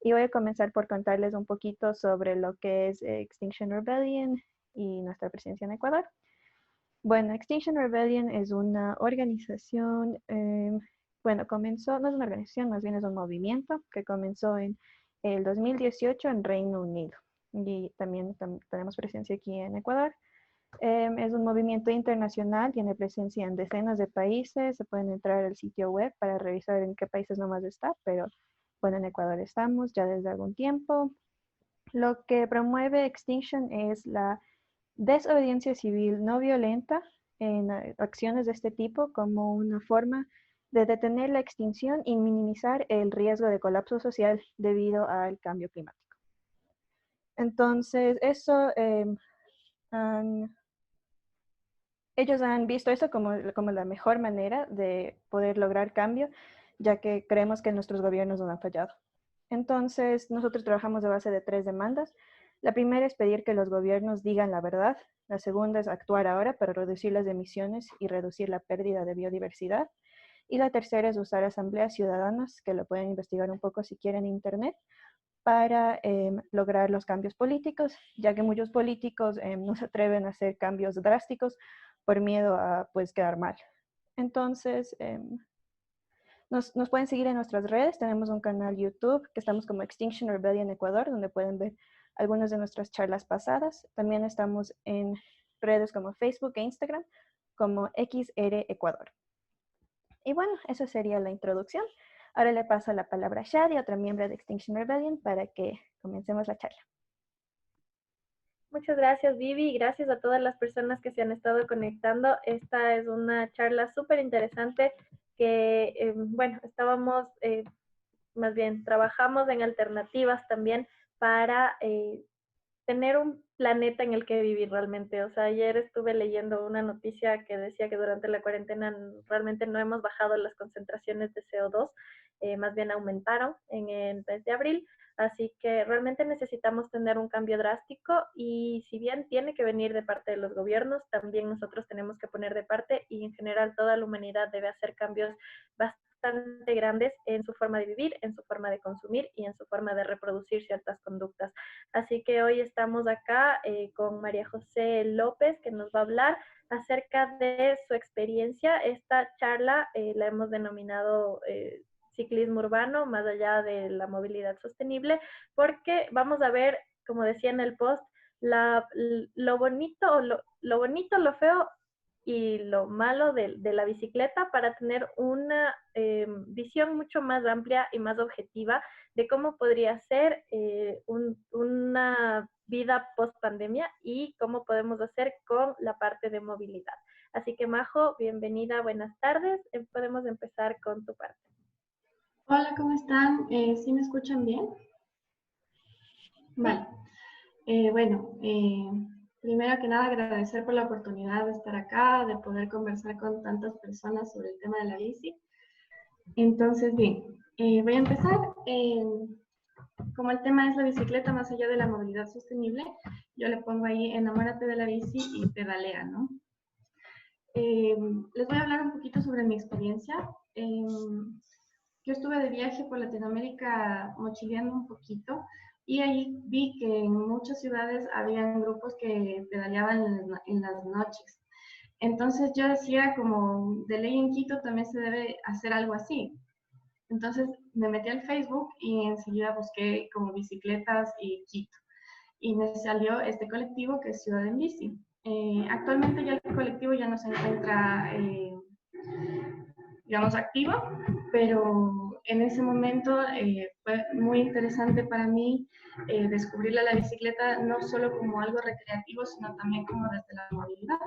Y voy a comenzar por contarles un poquito sobre lo que es Extinction Rebellion y nuestra presencia en Ecuador. Bueno, Extinction Rebellion es una organización, bueno, comenzó, no es una organización, más bien es un movimiento que comenzó en el 2018 en Reino Unido. Y también tenemos presencia aquí en Ecuador. Es un movimiento internacional, tiene presencia en decenas de países, se pueden entrar al sitio web para revisar en qué países nomás está, pero bueno, en Ecuador estamos ya desde algún tiempo. Lo que promueve Extinction es la desobediencia civil no violenta en acciones de este tipo como una forma de detener la extinción y minimizar el riesgo de colapso social debido al cambio climático. Entonces, ellos han visto eso como la mejor manera de poder lograr cambio, ya que creemos que nuestros gobiernos nos han fallado. Entonces, nosotros trabajamos a base de 3 demandas. La primera es pedir que los gobiernos digan la verdad. La segunda es actuar ahora para reducir las emisiones y reducir la pérdida de biodiversidad. Y la tercera es usar asambleas ciudadanas, que lo pueden investigar un poco si quieren en internet, para lograr los cambios políticos, ya que muchos políticos no se atreven a hacer cambios drásticos por miedo a pues quedar mal. Entonces, nos pueden seguir en nuestras redes. Tenemos un canal YouTube que estamos como Extinction Rebellion Ecuador, donde pueden ver algunas de nuestras charlas pasadas. También estamos en redes como Facebook e Instagram como XR Ecuador. Y bueno, eso sería la introducción. Ahora le paso la palabra a Shadi, otra miembro de Extinction Rebellion, para que comencemos la charla. Muchas gracias, Vivi, y gracias a todas las personas que se han estado conectando. Esta es una charla súper interesante que, bueno, más bien, trabajamos en alternativas también para tener un planeta en el que vivir realmente. O sea, ayer estuve leyendo una noticia que decía que durante la cuarentena realmente no hemos bajado las concentraciones de CO2, más bien aumentaron en el mes de abril. Así que realmente necesitamos tener un cambio drástico y si bien tiene que venir de parte de los gobiernos, también nosotros tenemos que poner de parte y en general toda la humanidad debe hacer cambios bastante grandes en su forma de vivir, en su forma de consumir y en su forma de reproducir ciertas conductas. Así que hoy estamos acá con María José López, que nos va a hablar acerca de su experiencia. Esta charla la hemos denominado ciclismo urbano, más allá de la movilidad sostenible, porque vamos a ver, como decía en el post, lo bonito, lo feo y lo malo de la bicicleta para tener una visión mucho más amplia y más objetiva de cómo podría ser una vida post pandemia y cómo podemos hacer con la parte de movilidad. Así que Majo, bienvenida, buenas tardes. Podemos empezar con tu parte. Hola, ¿cómo están? ¿Sí me escuchan bien? Vale. Bueno, primero que nada agradecer por la oportunidad de estar acá, de poder conversar con tantas personas sobre el tema de la bici. Entonces, bien, voy a empezar. Como el tema es la bicicleta más allá de la movilidad sostenible, yo le pongo ahí enamórate de la bici y pedalea, ¿no? Les voy a hablar un poquito sobre mi experiencia. Yo estuve de viaje por Latinoamérica mochileando un poquito y ahí vi que en muchas ciudades habían grupos que pedaleaban en las noches. Entonces yo decía como de ley en Quito también se debe hacer algo así. Entonces me metí al Facebook y enseguida busqué como bicicletas y Quito. Y me salió este colectivo que es Ciudad en Bici. Actualmente ya el colectivo ya no se encuentra digamos, activo, pero en ese momento fue muy interesante para mí descubrir la bicicleta no solo como algo recreativo, sino también como desde la movilidad.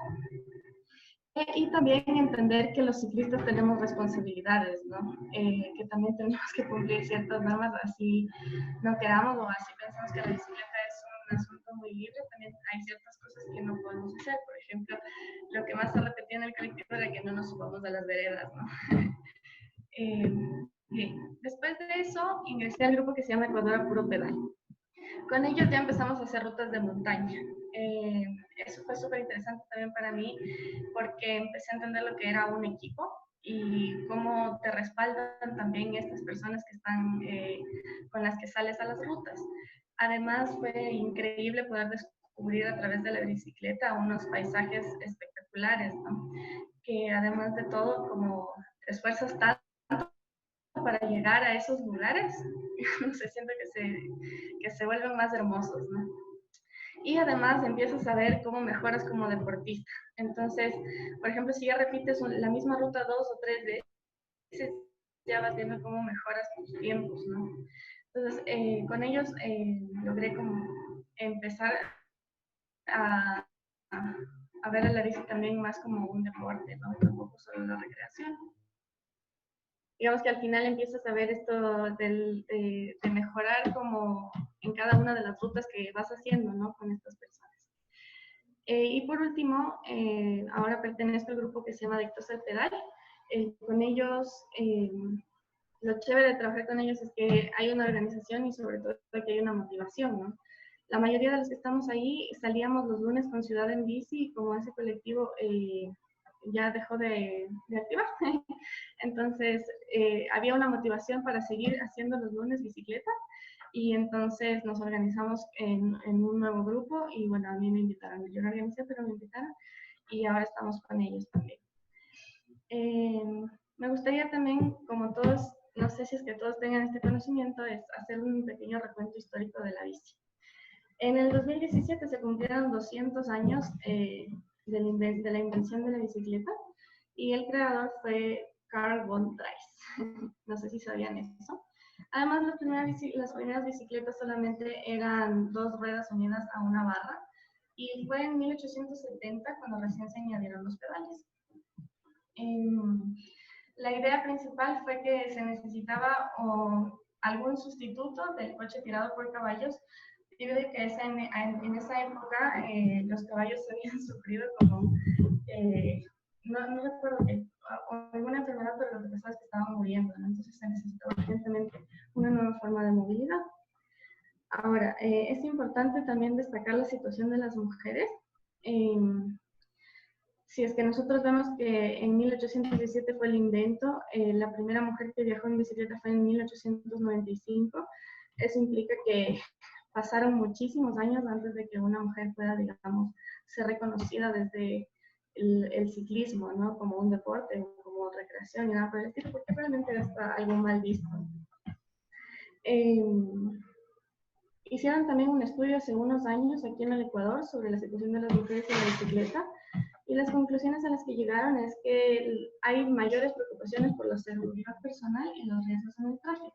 Y también entender que los ciclistas tenemos responsabilidades, ¿no? Que también tenemos que cumplir ciertas normas, así no queramos o así pensamos que la bicicleta es un asunto muy libre, también hay ciertas cosas que no podemos hacer. Por ejemplo, lo que más se repetía en el colectivo era que no nos subamos a las veredas, ¿no? Después de eso, ingresé al grupo que se llama Ecuador a Puro Pedal. Con ellos ya empezamos a hacer rutas de montaña. Eso fue súper interesante también para mí porque empecé a entender lo que era un equipo y cómo te respaldan también estas personas que están, con las que sales a las rutas. Además, fue increíble poder descubrir a través de la bicicleta unos paisajes espectaculares, ¿no? Que además de todo, como te esfuerzas tanto para llegar a esos lugares, no sé, siento que se vuelven más hermosos, ¿no? Y además empiezas a ver cómo mejoras como deportista. Entonces, por ejemplo, si ya repites la misma ruta 2 o 3 veces, ya vas viendo cómo mejoras tus tiempos, ¿no? Entonces, con ellos logré como empezar a, a ver a la bici también más como un deporte, ¿no? Tampoco solo la recreación. Digamos que al final empiezas a ver esto de mejorar como en cada una de las rutas que vas haciendo, ¿no? Con estas personas. Y por último, ahora pertenezco al grupo que se llama Adictos al Pedal. Con ellos, lo chévere de trabajar con ellos es que hay una organización y sobre todo que hay una motivación, ¿no? La mayoría de los que estamos ahí salíamos los lunes con Ciudad en Bici y como ese colectivo ya dejó de activar. Entonces, había una motivación para seguir haciendo los lunes bicicleta y entonces nos organizamos en un nuevo grupo y bueno, a mí me invitaron, yo no organizé, pero me invitaron y ahora estamos con ellos también. Me gustaría también, como todos, no sé si es que todos tengan este conocimiento, es hacer un pequeño recuento histórico de la bici. En el 2017 se cumplieron 200 años de la invención de la bicicleta y el creador fue Carl von Drais. No sé si sabían eso. Además, las primeras bicicletas solamente eran 2 ruedas unidas a una barra y fue en 1870 cuando recién se añadieron los pedales. La idea principal fue que se necesitaba algún sustituto del coche tirado por caballos, debido a que en esa época los caballos habían sufrido como, no recuerdo qué, alguna enfermedad, pero lo que pasaba es que estaban muriendo, ¿no? Entonces se necesitaba urgentemente una nueva forma de movilidad. Ahora, es importante también destacar la situación de las mujeres. Si es que nosotros vemos que en 1817 fue el invento, la primera mujer que viajó en bicicleta fue en 1895, eso implica que pasaron muchísimos años antes de que una mujer pueda, digamos, ser reconocida desde el ciclismo, ¿no? Como un deporte, como recreación y nada por el estilo, porque realmente está algo mal visto. Hicieron también un estudio hace unos años aquí en el Ecuador sobre la situación de las mujeres en la bicicleta y las conclusiones a las que llegaron es que hay mayores preocupaciones por la seguridad personal y los riesgos en el tráfico.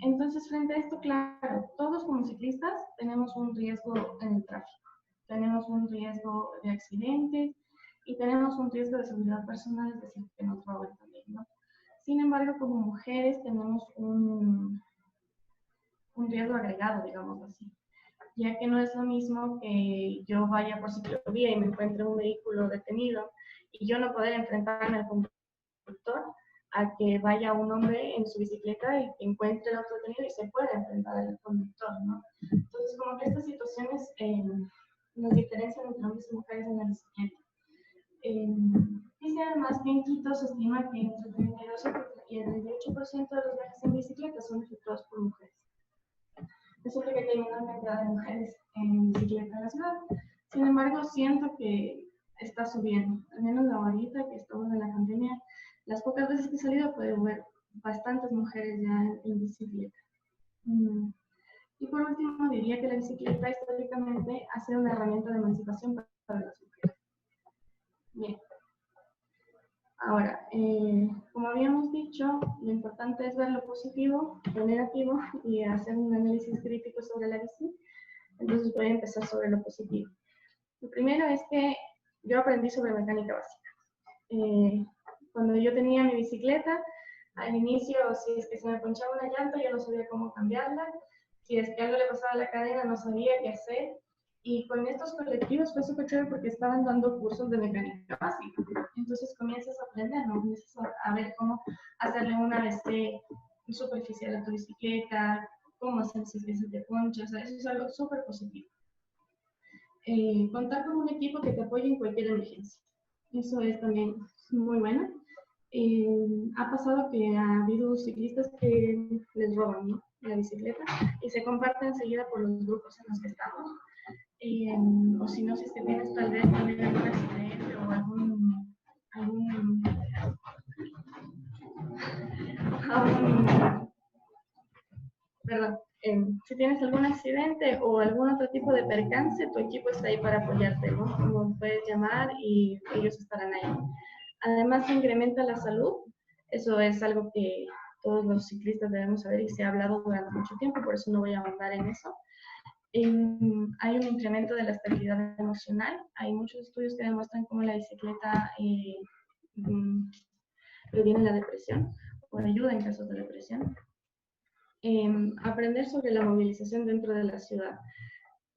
Entonces, frente a esto, claro, todos como ciclistas tenemos un riesgo en el tráfico, tenemos un riesgo de accidentes y tenemos un riesgo de seguridad personal, es decir, que nos roben también, ¿no? Sin embargo, como mujeres tenemos un riesgo agregado, digamos así, ya que no es lo mismo que yo vaya por ciclovía y me encuentre un vehículo detenido y yo no poder enfrentarme al conductor, a que vaya un hombre en su bicicleta y que encuentre el otro detenido y se pueda enfrentar al conductor, ¿no? Entonces, como que estas situaciones nos diferencian entre hombres y mujeres en la bicicleta. Dice además que en Quito se estima que entre el 32 y el 38% de los viajes en bicicleta son efectuados por mujeres. Eso implica que hay una cantidad de mujeres en bicicleta en la ciudad. Sin embargo, siento que está subiendo. Al menos ahorita que estamos en la pandemia, las pocas veces que he salido puedo ver bastantes mujeres ya en bicicleta. Y por último, diría que la bicicleta históricamente ha sido una herramienta de emancipación para las mujeres. Bien. Ahora, como habíamos dicho, lo importante es ver lo positivo, lo negativo y hacer un análisis crítico sobre la bici. Entonces voy a empezar sobre lo positivo. Lo primero es que yo aprendí sobre mecánica básica. Cuando yo tenía mi bicicleta, al inicio, si es que se me ponchaba una llanta, yo no sabía cómo cambiarla. Si es que algo le pasaba a la cadena, no sabía qué hacer. Y con estos colectivos fue súper chévere porque estaban dando cursos de mecánica básica. Entonces comienzas a aprender, ¿no? Comienzas a ver cómo hacerle un ABC superficial a tu bicicleta, cómo hacer si se te poncha, o sea, eso es algo súper positivo. Contar con un equipo que te apoye en cualquier emergencia. Eso es también muy bueno. Ha pasado que ha habido ciclistas que les roban, ¿no?, la bicicleta y se comparte enseguida por los grupos en los que estamos. O si no, si es que tienes tal vez también algún accidente o algún perdón, si tienes algún accidente o algún otro tipo de percance, tu equipo está ahí para apoyarte, ¿no? Como puedes llamar y ellos estarán ahí. Además, se incrementa la salud. Eso es algo que todos los ciclistas debemos saber y se ha hablado durante mucho tiempo, por eso no voy a ahondar en eso. Hay un incremento de la estabilidad emocional. Hay muchos estudios que demuestran cómo la bicicleta previene la depresión o ayuda en casos de depresión. Aprender sobre la movilización dentro de la ciudad.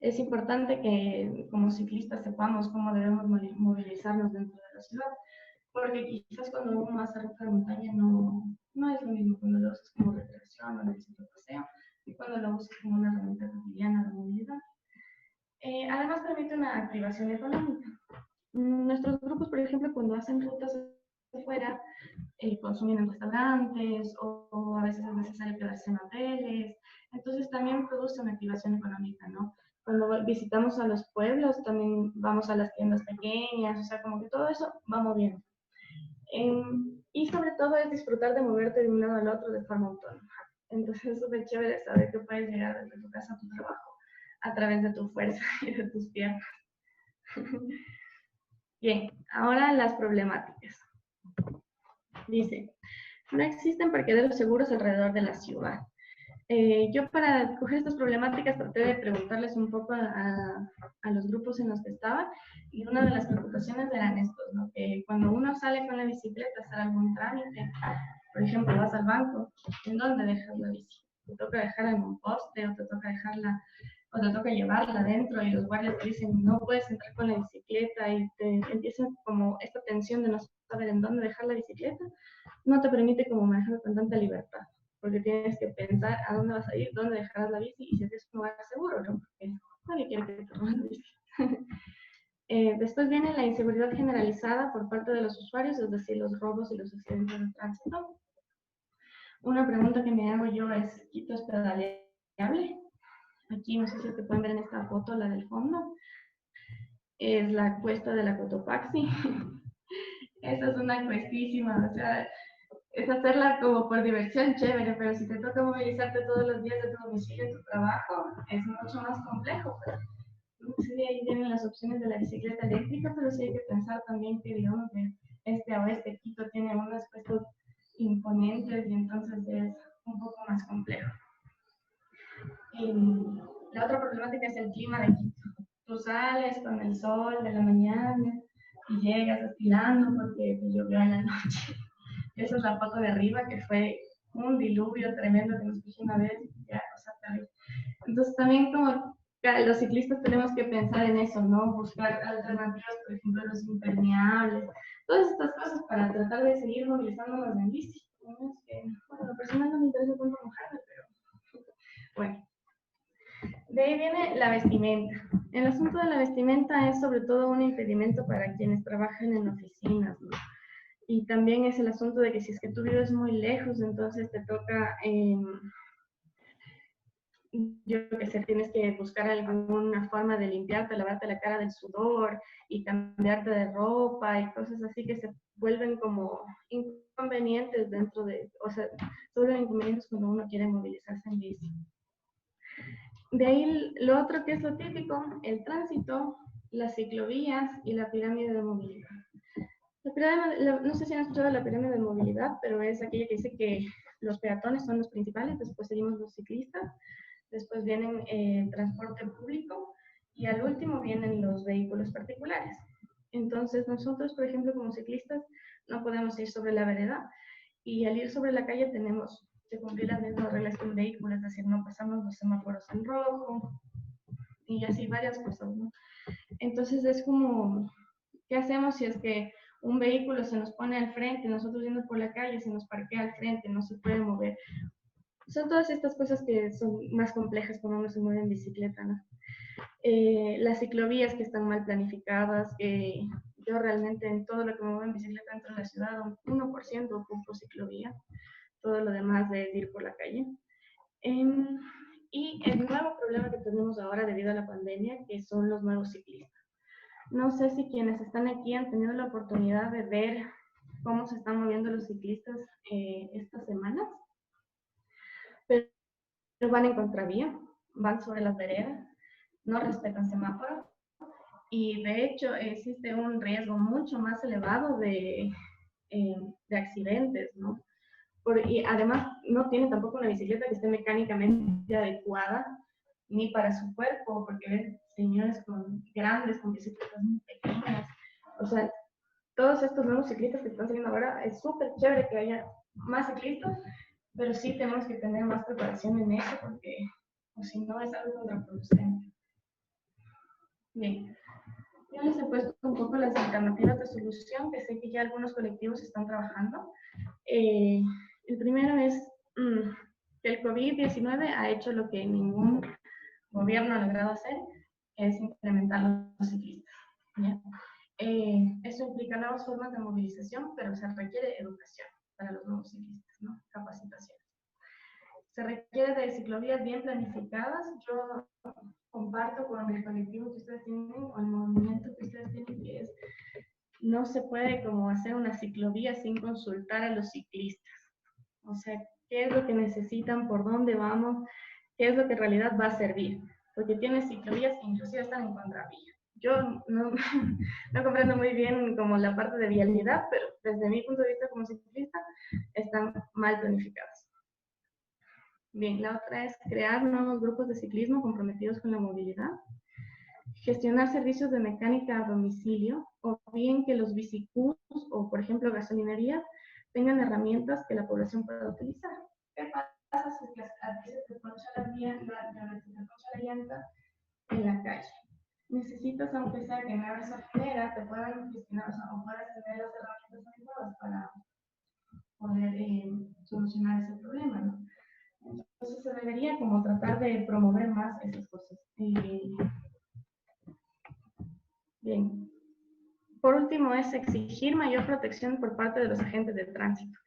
Es importante que como ciclistas sepamos cómo debemos movilizarnos dentro de la ciudad, porque quizás cuando uno hace ruta de montaña no es lo mismo cuando lo usas como recreación o necesito paseo y cuando lo usas como una herramienta cotidiana de movilidad. Además permite una activación económica. Nuestros grupos, por ejemplo, cuando hacen rutas afuera, consumen en restaurantes o a veces es necesario quedarse en hoteles. Entonces también produce una activación económica, ¿no? Cuando visitamos a los pueblos, también vamos a las tiendas pequeñas, o sea, como que todo eso va moviendo. Y sobre todo es disfrutar de moverte de un lado al otro de forma autónoma. Entonces es súper chévere saber que puedes llegar desde tu casa a tu trabajo a través de tu fuerza y de tus piernas. Bien, ahora las problemáticas. Dice, no existen parqueaderos seguros alrededor de la ciudad. Yo para coger estas problemáticas traté de preguntarles un poco a los grupos en los que estaba y una de las preocupaciones eran estos, ¿no? Que cuando uno sale con la bicicleta a hacer algún trámite, por ejemplo, vas al banco, ¿en dónde dejas la bici? Te toca dejarla en un poste o te toca dejarla o te toca llevarla adentro y los guardias te dicen no puedes entrar con la bicicleta y te empieza como esta tensión de no saber en dónde dejar la bicicleta, no te permite como manejar con tanta libertad, porque tienes que pensar a dónde vas a ir, dónde dejarás la bici y si es un lugar seguro, ¿no? Porque nadie quiere que te roben la bici. Después viene la inseguridad generalizada por parte de los usuarios, es decir, los robos y los accidentes de tránsito. Una pregunta que me hago yo es, ¿Quito es pedaleable? Aquí no sé si te pueden ver en esta foto, la del fondo. Es la cuesta de la Cotopaxi. Esa es una cuestísima, o sea, es hacerla como por diversión, chévere, pero si te toca movilizarte todos los días de tu domicilio en tu trabajo, es mucho más complejo. Pero, sí, ahí tienen las opciones de la bicicleta eléctrica, pero sí hay que pensar también que, digamos, de este a oeste, Quito tiene unos puestos imponentes y entonces es un poco más complejo. La otra problemática es el clima de Quito. Tú sales con el sol de la mañana y llegas estilando porque te llovió en la noche. Esa es la foto de arriba, que fue un diluvio tremendo que nos puso una vez. Ya, o sea, terrible. Entonces también como los ciclistas tenemos que pensar en eso, ¿no? Buscar alternativas, por ejemplo, los impermeables, todas estas cosas para tratar de seguir movilizándonos en bici. ¿No? Es que, bueno, lo personal no me interesa tanto mojarme, pero bueno. De ahí viene la vestimenta. El asunto de la vestimenta es sobre todo un impedimento para quienes trabajan en oficinas, ¿no? Y también es el asunto de que si es que tú vives muy lejos, entonces te toca, yo qué sé, tienes que buscar alguna forma de limpiarte, lavarte la cara del sudor y cambiarte de ropa y cosas así que se vuelven como inconvenientes dentro de, o sea, se vuelven inconvenientes cuando uno quiere movilizarse en bici. De ahí lo otro que es lo típico, el tránsito, las ciclovías y la pirámide de movilidad. No sé si han escuchado la pirámide de movilidad, pero es aquella que dice que los peatones son los principales, después seguimos los ciclistas, después vienen transporte público y al último vienen los vehículos particulares. Entonces nosotros, por ejemplo, como ciclistas, no podemos ir sobre la vereda y al ir sobre la calle tenemos que cumplir las mismas reglas que un vehículo, es decir, no pasamos los semáforos en rojo y así varias cosas, ¿no? Entonces es como, ¿qué hacemos si es que un vehículo se nos pone al frente, nosotros yendo por la calle, se nos parquea al frente, no se puede mover? son todas estas cosas que son más complejas cuando uno se mueve en bicicleta, ¿no? Las ciclovías que están mal planificadas, yo realmente en todo lo que me muevo en bicicleta dentro de la ciudad, un 1% ocupo ciclovía, todo lo demás es ir por la calle. Y el nuevo problema que tenemos ahora debido a la pandemia, que son los nuevos ciclistas. No sé si quienes están aquí han tenido la oportunidad de ver cómo se están moviendo los ciclistas estas semanas, pero van en contravía, van sobre las veredas, no respetan semáforos y de hecho existe un riesgo mucho más elevado de accidentes, ¿no? Y además no tienen tampoco una bicicleta que esté mecánicamente adecuada ni para su cuerpo, porque ven señores grandes con bicicletas muy pequeñas. O sea, todos estos nuevos ciclistas que están saliendo ahora, es súper chévere que haya más ciclistas, pero sí tenemos que tener más preparación en eso, porque o si no es algo contraproducente. Bien, yo les he puesto un poco las alternativas de solución, que sé que ya algunos colectivos están trabajando. El primero es que el COVID-19 ha hecho lo que ningún gobierno ha logrado hacer, es implementar los ciclistas. ¿Ya? Eso implica nuevas formas de movilización, pero se requiere educación para los nuevos ciclistas, ¿no? Capacitación. Se requiere de ciclovías bien planificadas. Yo comparto con el colectivo que ustedes tienen, o el movimiento que ustedes tienen, que es, no se puede como hacer una ciclovía sin consultar a los ciclistas. O sea, ¿qué es lo que necesitan? ¿Por dónde vamos? ¿Qué es lo que en realidad va a servir? Porque tiene ciclovías que inclusive están en contravía. Yo no comprendo muy bien como la parte de vialidad, pero desde mi punto de vista como ciclista están mal planificadas. Bien, la otra es crear nuevos grupos de ciclismo comprometidos con la movilidad, gestionar servicios de mecánica a domicilio, o bien que los biciclus o, por ejemplo, gasolinerías tengan herramientas que la población pueda utilizar. ¿Qué pasa si a ti se te poncha la llanta en la calle? Necesitas, aunque sea que en la gasolinera te puedan gestionar, o puedas tener las herramientas adecuadas para poder solucionar ese problema, ¿no? Entonces se debería como tratar de promover más esas cosas. Bien. Por último es exigir mayor protección por parte de los agentes de tránsito.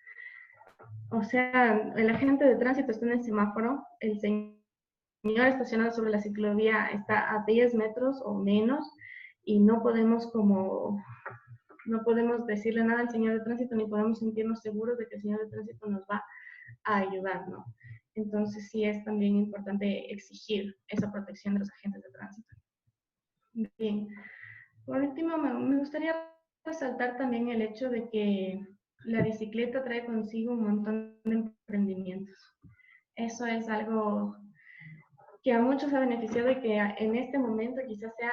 O sea, el agente de tránsito está en el semáforo, el señor estacionado sobre la ciclovía está a 10 metros o menos y no podemos decirle nada al señor de tránsito ni podemos sentirnos seguros de que el señor de tránsito nos va a ayudar, ¿no? Entonces sí es también importante exigir esa protección de los agentes de tránsito. Bien. Por último, me gustaría resaltar también el hecho de que la bicicleta trae consigo un montón de emprendimientos. Eso es algo que a muchos ha beneficiado y que en este momento quizás sea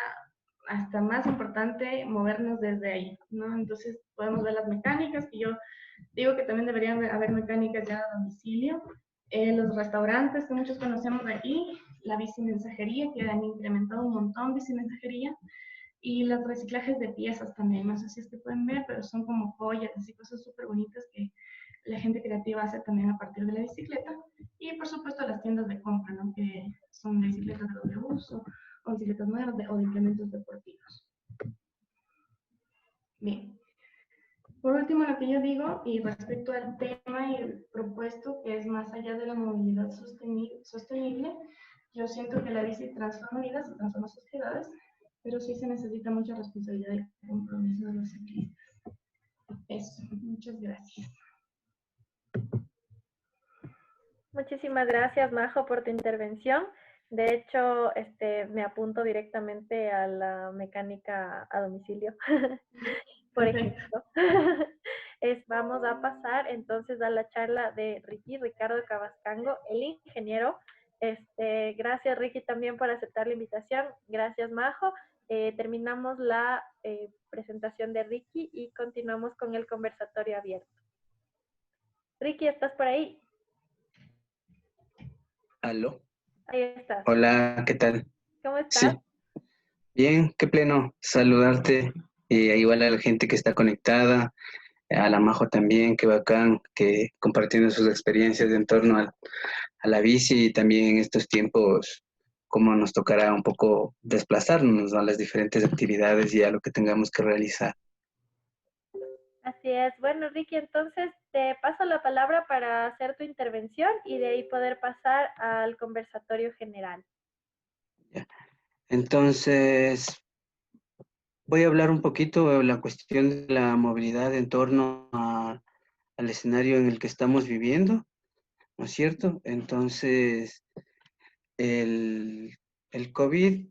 hasta más importante movernos desde ahí, ¿no? Entonces podemos ver las mecánicas, que yo digo que también deberían haber mecánicas ya a domicilio, los restaurantes que muchos conocemos de aquí, la bicimensajería, que han incrementado un montón bicimensajería, y los reciclajes de piezas también, no sé si es que pueden ver, pero son como joyas y cosas súper bonitas que la gente creativa hace también a partir de la bicicleta. Y por supuesto las tiendas de compra, ¿no? Que son bicicletas de doble uso, o bicicletas nuevas o de implementos deportivos. Bien. Por último, lo que yo digo, y respecto al tema y el propuesto, que es más allá de la movilidad sostenible, yo siento que la bici transforma vidas y transforma sociedades, pero sí se necesita mucha responsabilidad y compromiso de los ciclistas. Eso, muchas gracias. Muchísimas gracias, Majo, por tu intervención. De hecho, me apunto directamente a la mecánica a domicilio, por ejemplo. Vamos a pasar entonces a la charla de Ricardo Cabascango, el ingeniero. Gracias, Ricky, también por aceptar la invitación. Gracias, Majo. Terminamos la presentación de Ricky y continuamos con el conversatorio abierto. Ricky, ¿estás por ahí? ¿Aló? Ahí estás. Hola, ¿qué tal? ¿Cómo estás? Sí, bien, qué pleno saludarte, igual a la gente que está conectada, a la Majo también, qué bacán, que compartiendo sus experiencias en torno a la bici y también en estos tiempos cómo nos tocará un poco desplazarnos a las diferentes actividades y a lo que tengamos que realizar. Así es. Bueno, Ricky, entonces te paso la palabra para hacer tu intervención y de ahí poder pasar al conversatorio general. ¿Ya? Entonces, voy a hablar un poquito de la cuestión de la movilidad en torno al escenario en el que estamos viviendo, ¿no es cierto? Entonces, el, el COVID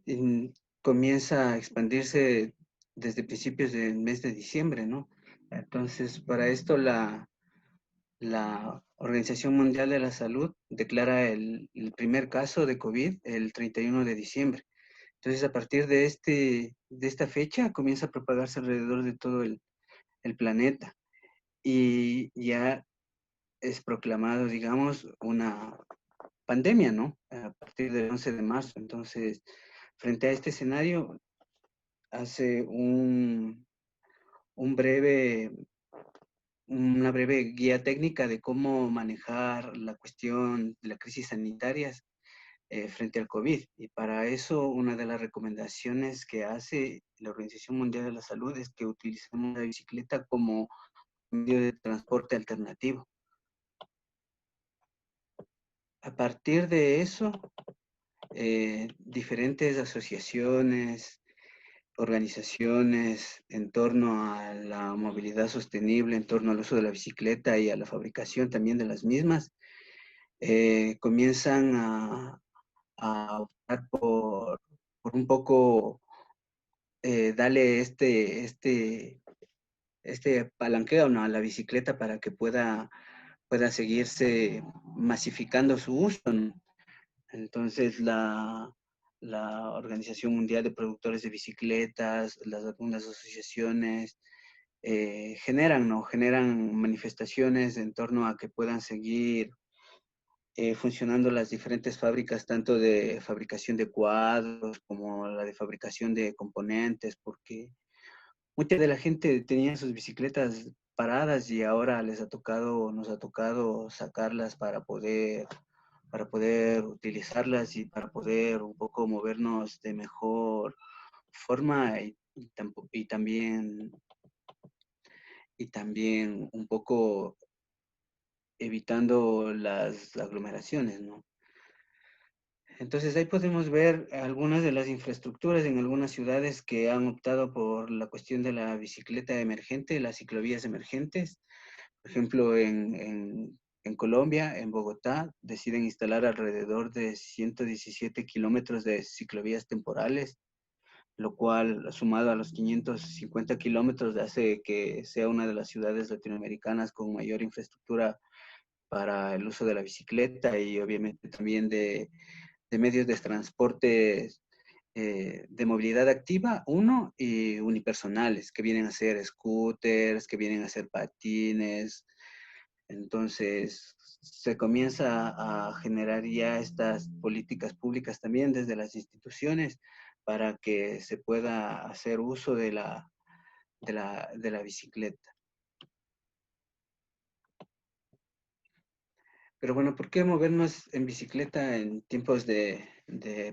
comienza a expandirse desde principios del mes de diciembre, ¿no? Entonces, para esto la Organización Mundial de la Salud declara el primer caso de COVID el 31 de diciembre. Entonces, a partir de esta fecha comienza a propagarse alrededor de todo el planeta y ya es proclamado, digamos, una pandemia, ¿no? A partir del 11 de marzo. Entonces, frente a este escenario, hace un breve, una breve guía técnica de cómo manejar la cuestión de las crisis sanitarias frente al COVID. Y para eso, una de las recomendaciones que hace la Organización Mundial de la Salud es que utilicemos la bicicleta como medio de transporte alternativo. A partir de eso, diferentes asociaciones, organizaciones en torno a la movilidad sostenible, en torno al uso de la bicicleta y a la fabricación también de las mismas, comienzan a optar por un poco darle este palanqueo, ¿no?, a la bicicleta para que pueda seguirse masificando su uso, ¿no? Entonces, la Organización Mundial de Productores de Bicicletas, algunas asociaciones, generan, ¿no? Generan manifestaciones en torno a que puedan seguir funcionando las diferentes fábricas, tanto de fabricación de cuadros como la de fabricación de componentes, porque mucha de la gente tenía sus bicicletas paradas y ahora nos ha tocado sacarlas para poder utilizarlas y para poder un poco movernos de mejor forma y también un poco evitando las aglomeraciones, ¿no? Entonces ahí podemos ver algunas de las infraestructuras en algunas ciudades que han optado por la cuestión de la bicicleta emergente, las ciclovías emergentes. Por ejemplo, en Colombia, en Bogotá, deciden instalar alrededor de 117 kilómetros de ciclovías temporales, lo cual, sumado a los 550 kilómetros, hace que sea una de las ciudades latinoamericanas con mayor infraestructura para el uso de la bicicleta y obviamente también de medios de transporte de movilidad activa, uno, y unipersonales, que vienen a ser scooters, que vienen a ser patines. Entonces, se comienza a generar ya estas políticas públicas también desde las instituciones para que se pueda hacer uso de la bicicleta. Pero bueno, ¿por qué movernos en bicicleta en tiempos de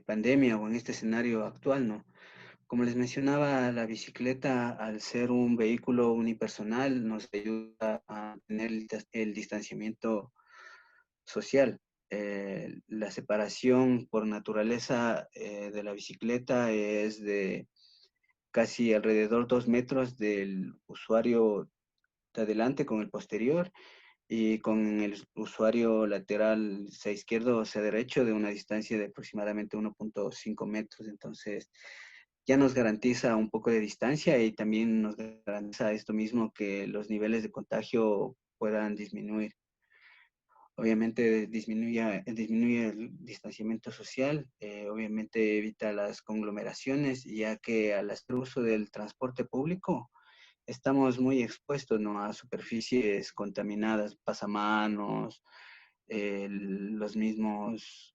pandemia o en este escenario actual, no? Como les mencionaba, la bicicleta, al ser un vehículo unipersonal, nos ayuda a tener el distanciamiento social. La separación por naturaleza de la bicicleta es de casi alrededor 2 metros del usuario de adelante con el posterior y con el usuario lateral, sea izquierdo o sea derecho, de una distancia de aproximadamente 1.5 metros. Entonces, ya nos garantiza un poco de distancia y también nos garantiza esto mismo, que los niveles de contagio puedan disminuir. Obviamente disminuye el distanciamiento social, obviamente evita las conglomeraciones, ya que al hacer uso del transporte público estamos muy expuestos, ¿no?, a superficies contaminadas, pasamanos, los mismos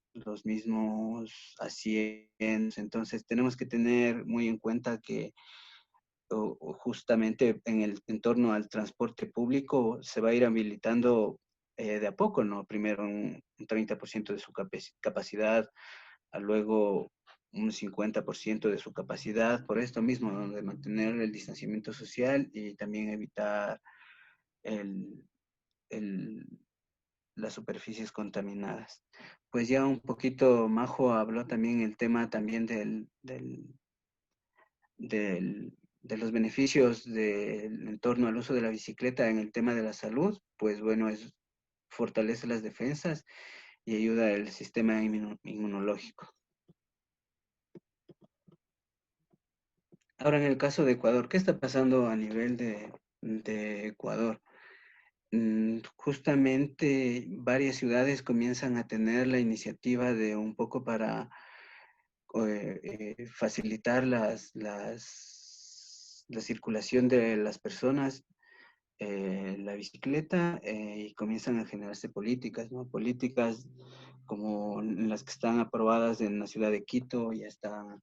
asientos. Entonces tenemos que tener muy en cuenta que justamente en torno al transporte público se va a ir habilitando de a poco, ¿no? Primero un 30% de su capacidad, luego un 50% de su capacidad, por esto mismo, ¿no? De mantener el distanciamiento social y también evitar el, el, las superficies contaminadas. Pues ya un poquito Majo habló también el tema también de los beneficios en torno al uso de la bicicleta en el tema de la salud. Pues bueno, fortalece las defensas y ayuda al sistema inmunológico. Ahora, en el caso de Ecuador, ¿qué está pasando a nivel de Ecuador? Justamente varias ciudades comienzan a tener la iniciativa de un poco para facilitar la circulación de las personas, la bicicleta, y comienzan a generarse políticas, ¿no? Políticas como las que están aprobadas en la ciudad de Quito, ya están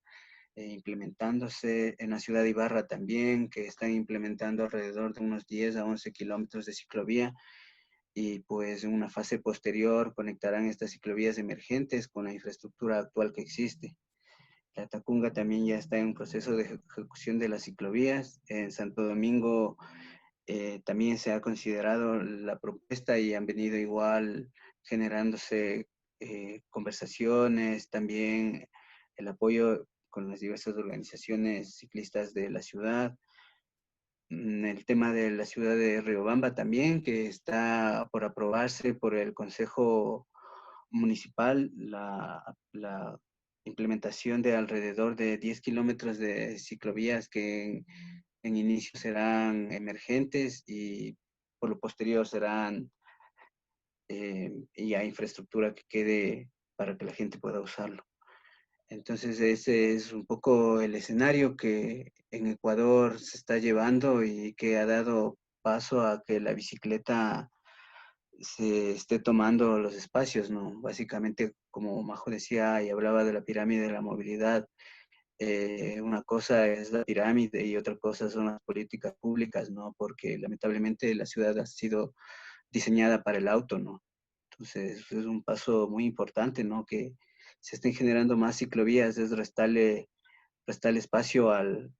implementándose en la ciudad de Ibarra también, que están implementando alrededor de unos 10 a 11 kilómetros de ciclovía, y pues en una fase posterior conectarán estas ciclovías emergentes con la infraestructura actual que existe. La Tacunga también ya está en un proceso de ejecución de las ciclovías. En Santo Domingo también se ha considerado la propuesta y han venido igual generándose conversaciones, también el apoyo con las diversas organizaciones ciclistas de la ciudad. El tema de la ciudad de Riobamba también, que está por aprobarse por el Consejo Municipal, la implementación de alrededor de 10 kilómetros de ciclovías que en inicio serán emergentes y por lo posterior serán ya infraestructura que quede para que la gente pueda usarlo. Entonces ese es un poco el escenario que en Ecuador se está llevando y que ha dado paso a que la bicicleta se esté tomando los espacios, ¿no? Básicamente, como Majo decía y hablaba de la pirámide de la movilidad, una cosa es la pirámide y otra cosa son las políticas públicas, ¿no? Porque lamentablemente la ciudad ha sido diseñada para el auto, ¿no? Entonces es un paso muy importante, ¿no? Que se estén generando más ciclovías, es restarle espacio al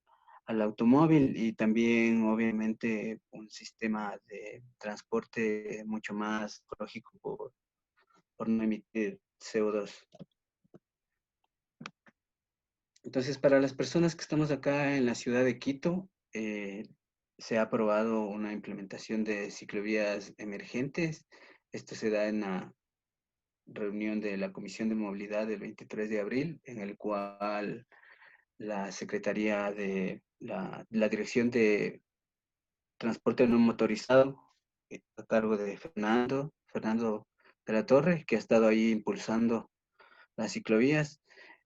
automóvil y también obviamente un sistema de transporte mucho más ecológico por no emitir CO2. Entonces, para las personas que estamos acá en la ciudad de Quito, se ha aprobado una implementación de ciclovías emergentes. Esto se da en la reunión de la Comisión de Movilidad del 23 de abril, en el cual la Secretaría de la Dirección de Transporte No Motorizado, a cargo de Fernando de la Torre, que ha estado ahí impulsando las ciclovías,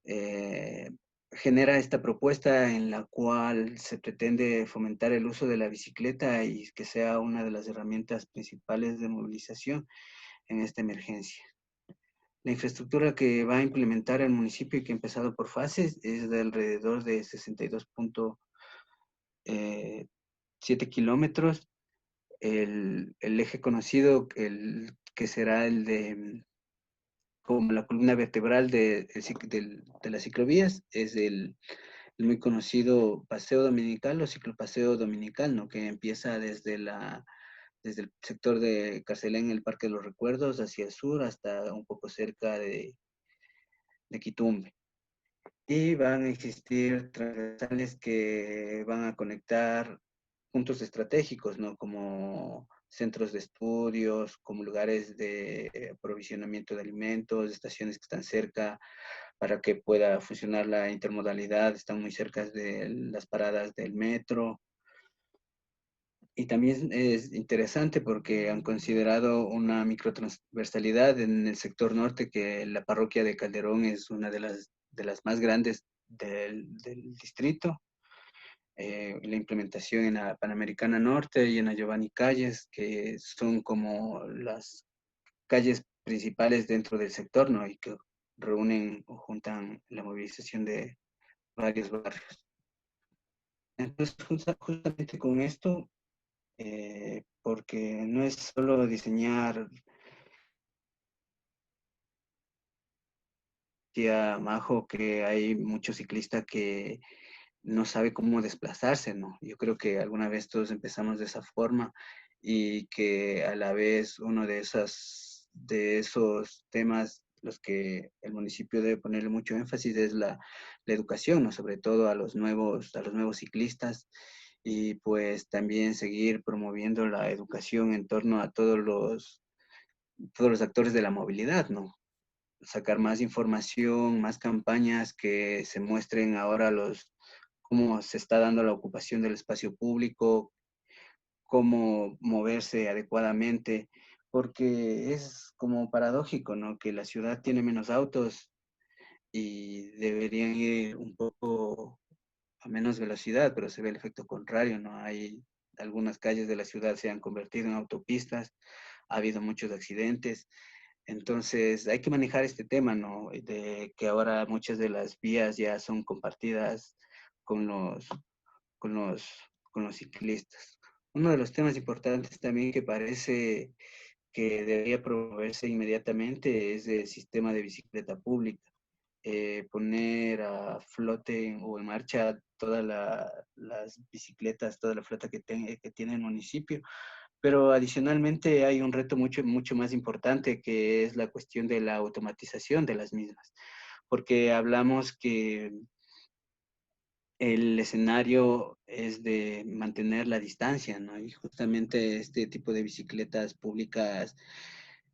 eh, genera esta propuesta en la cual se pretende fomentar el uso de la bicicleta y que sea una de las herramientas principales de movilización en esta emergencia. La infraestructura que va a implementar el municipio y que ha empezado por fases es de alrededor de 62.7 kilómetros. El eje conocido, que será el de como la columna vertebral de las ciclovías, es el muy conocido paseo dominical o ciclopaseo dominical, ¿no? Que empieza desde el sector de Carcelén, en el Parque de los Recuerdos, hacia el sur, hasta un poco cerca de Quitumbe. Y van a existir transversales que van a conectar puntos estratégicos, ¿no? Como centros de estudios, como lugares de aprovisionamiento de alimentos, estaciones que están cerca para que pueda funcionar la intermodalidad, están muy cerca de las paradas del metro. Y también es interesante porque han considerado una microtransversalidad en el sector norte, que la parroquia de Calderón es una de las más grandes del distrito. La implementación en la Panamericana Norte y en la Giovanni Calles, que son como las calles principales dentro del sector, ¿no? Y que reúnen o juntan la movilización de varios barrios. Entonces, justamente con esto, porque no es solo diseñar decía Majo, que hay muchos ciclistas que no sabe cómo desplazarse, ¿no? Yo creo que alguna vez todos empezamos de esa forma y que a la vez uno de esos temas los que el municipio debe ponerle mucho énfasis es la educación, ¿no? Sobre todo a los nuevos ciclistas y pues también seguir promoviendo la educación en torno a todos los actores de la movilidad, ¿no? Sacar más información, más campañas que se muestren ahora cómo se está dando la ocupación del espacio público, cómo moverse adecuadamente, porque es como paradójico, ¿no? Que la ciudad tiene menos autos y deberían ir un poco a menos velocidad, pero se ve el efecto contrario, ¿no? Hay algunas calles de la ciudad se han convertido en autopistas, ha habido muchos accidentes, entonces hay que manejar este tema, ¿no? De que ahora muchas de las vías ya son compartidas con con los, con los ciclistas. Uno de los temas importantes también que parece que debería promoverse inmediatamente es el sistema de bicicleta pública. Poner a flote o en marcha todas las bicicletas, toda la flota que tiene el municipio. Pero adicionalmente hay un reto mucho más importante que es la cuestión de la automatización de las mismas. Porque hablamos que el escenario es de mantener la distancia, ¿no? Y justamente este tipo de bicicletas públicas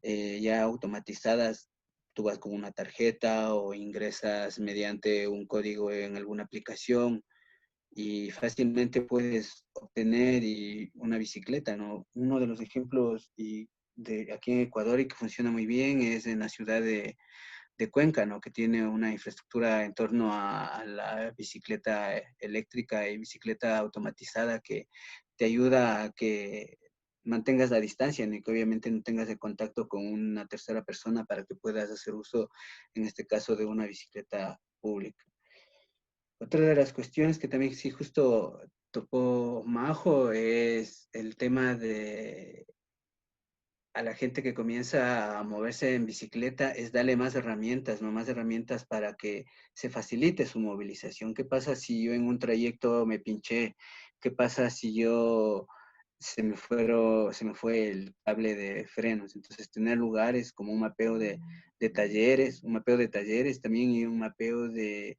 ya automatizadas, tú vas con una tarjeta o ingresas mediante un código en alguna aplicación y fácilmente puedes obtener una bicicleta, ¿no? Uno de los ejemplos de aquí en Ecuador y que funciona muy bien es en la ciudad de Cuenca, ¿no? Que tiene una infraestructura en torno a la bicicleta eléctrica y bicicleta automatizada que te ayuda a que mantengas la distancia, ¿no? Y que obviamente no tengas el contacto con una tercera persona para que puedas hacer uso, en este caso, de una bicicleta pública. Otra de las cuestiones que también sí justo tocó Majo es el tema de a la gente que comienza a moverse en bicicleta es darle más herramientas, ¿no? Más herramientas para que se facilite su movilización. ¿Qué pasa si yo en un trayecto me pinché? ¿Qué pasa si yo se me fue el cable de frenos? Entonces, tener lugares como un mapeo de talleres, un mapeo de talleres también y un mapeo de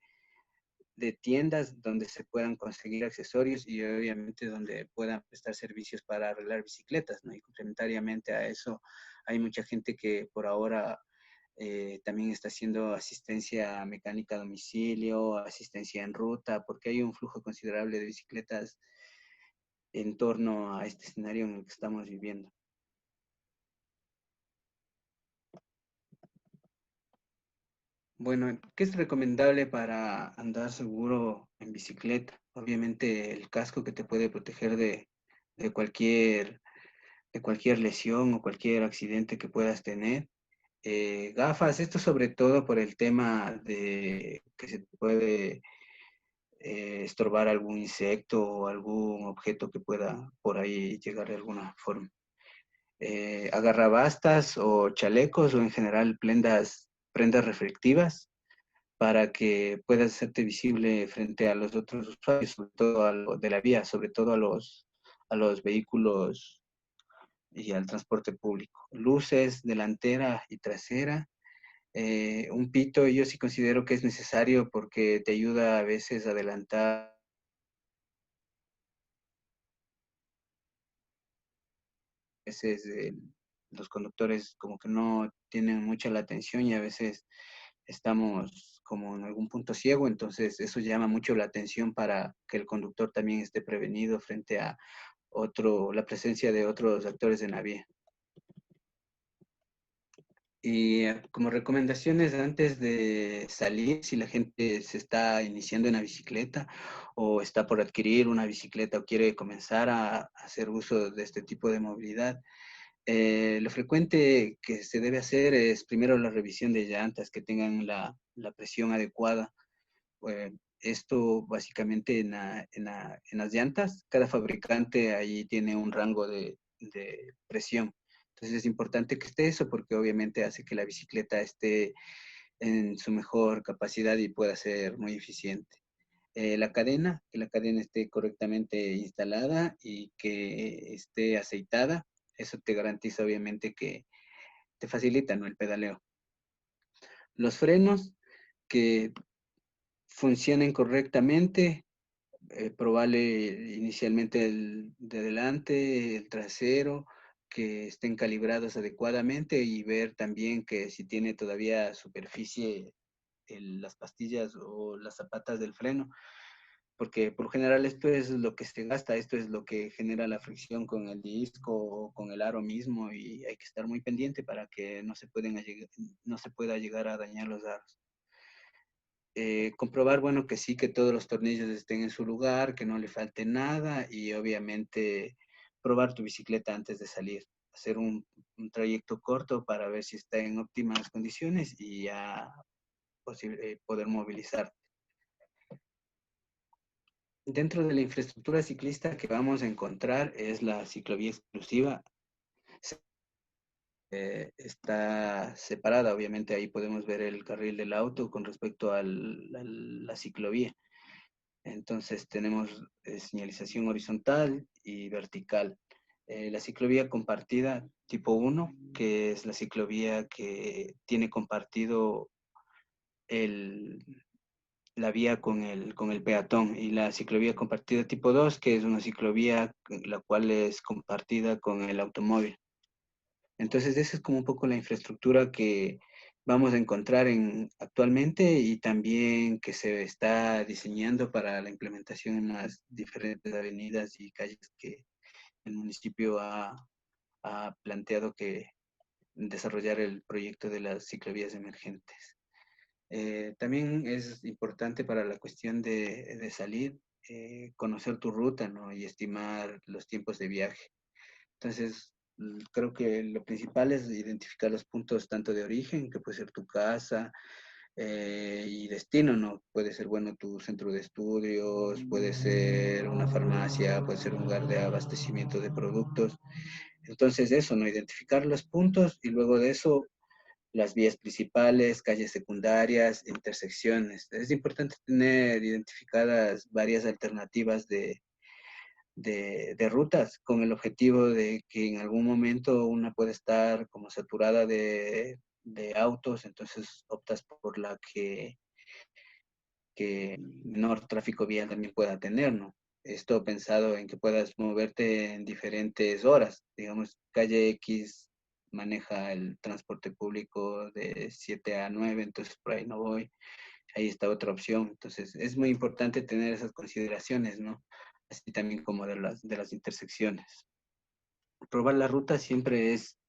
tiendas donde se puedan conseguir accesorios y obviamente donde puedan prestar servicios para arreglar bicicletas, ¿no? Y complementariamente a eso hay mucha gente que por ahora también está haciendo asistencia mecánica a domicilio, asistencia en ruta, porque hay un flujo considerable de bicicletas en torno a este escenario en el que estamos viviendo. Bueno, ¿qué es recomendable para andar seguro en bicicleta? Obviamente el casco que te puede proteger de de cualquier lesión o cualquier accidente que puedas tener. Gafas, esto sobre todo por el tema de que se te puede estorbar algún insecto o algún objeto que pueda por ahí llegar de alguna forma. Agarrabastas o chalecos o en general prendas reflectivas para que puedas hacerte visible frente a los otros usuarios, sobre todo de la vía, sobre todo a los vehículos y al transporte público. Luces delantera y trasera. Un pito yo sí considero que es necesario porque te ayuda a veces a adelantar. A veces los conductores como que no tienen mucha la atención y a veces estamos como en algún punto ciego, entonces eso llama mucho la atención para que el conductor también esté prevenido frente a la presencia de otros actores en la vía. Y como recomendaciones antes de salir, si la gente se está iniciando en la bicicleta o está por adquirir una bicicleta o quiere comenzar a hacer uso de este tipo de movilidad, lo frecuente que se debe hacer es primero la revisión de llantas que tengan la presión adecuada. Esto básicamente en las llantas, cada fabricante ahí tiene un rango de presión. Entonces es importante que esté eso porque obviamente hace que la bicicleta esté en su mejor capacidad y pueda ser muy eficiente. Que la cadena esté correctamente instalada y que esté aceitada. Eso te garantiza obviamente que te facilita, ¿no?, el pedaleo. Los frenos que funcionen correctamente, probarle inicialmente el de delante, el trasero, que estén calibrados adecuadamente y ver también que si tiene todavía superficie las pastillas o las zapatas del freno, porque por lo general esto es lo que se gasta, esto es lo que genera la fricción con el disco o con el aro mismo y hay que estar muy pendiente para que no se pueda llegar a dañar los aros. Comprobar, bueno, que sí, que todos los tornillos estén en su lugar, que no le falte nada y obviamente probar tu bicicleta antes de salir. Hacer un trayecto corto para ver si está en óptimas condiciones y ya poder movilizar. Dentro de la infraestructura ciclista que vamos a encontrar es la ciclovía exclusiva. Está separada, obviamente ahí podemos ver el carril del auto con respecto a la ciclovía. Entonces tenemos señalización horizontal y vertical. La ciclovía compartida tipo 1, que es la ciclovía que tiene compartido la vía con el peatón, y la ciclovía compartida tipo 2, que es una ciclovía la cual es compartida con el automóvil. Entonces, esa es como un poco la infraestructura que vamos a encontrar actualmente y también que se está diseñando para la implementación en las diferentes avenidas y calles que el municipio ha planteado que desarrollar el proyecto de las ciclovías emergentes. También es importante para la cuestión de salir, conocer tu ruta, ¿no?, y estimar los tiempos de viaje. Entonces, creo que lo principal es identificar los puntos tanto de origen, que puede ser tu casa, y destino, ¿no? Puede ser, bueno, tu centro de estudios, puede ser una farmacia, puede ser un lugar de abastecimiento de productos. Entonces, eso, ¿no? Identificar los puntos y luego de eso las vías principales, calles secundarias, intersecciones. Es importante tener identificadas varias alternativas de rutas con el objetivo de que en algún momento una puede estar como saturada de autos, entonces optas por la que menor tráfico vial también pueda tener, ¿no? Esto pensado en que puedas moverte en diferentes horas. Digamos, calle X maneja el transporte público de 7 a 9, entonces por ahí no voy. Ahí está otra opción. Entonces, es muy importante tener esas consideraciones, ¿no? Así también como de las intersecciones. Probar la ruta siempre es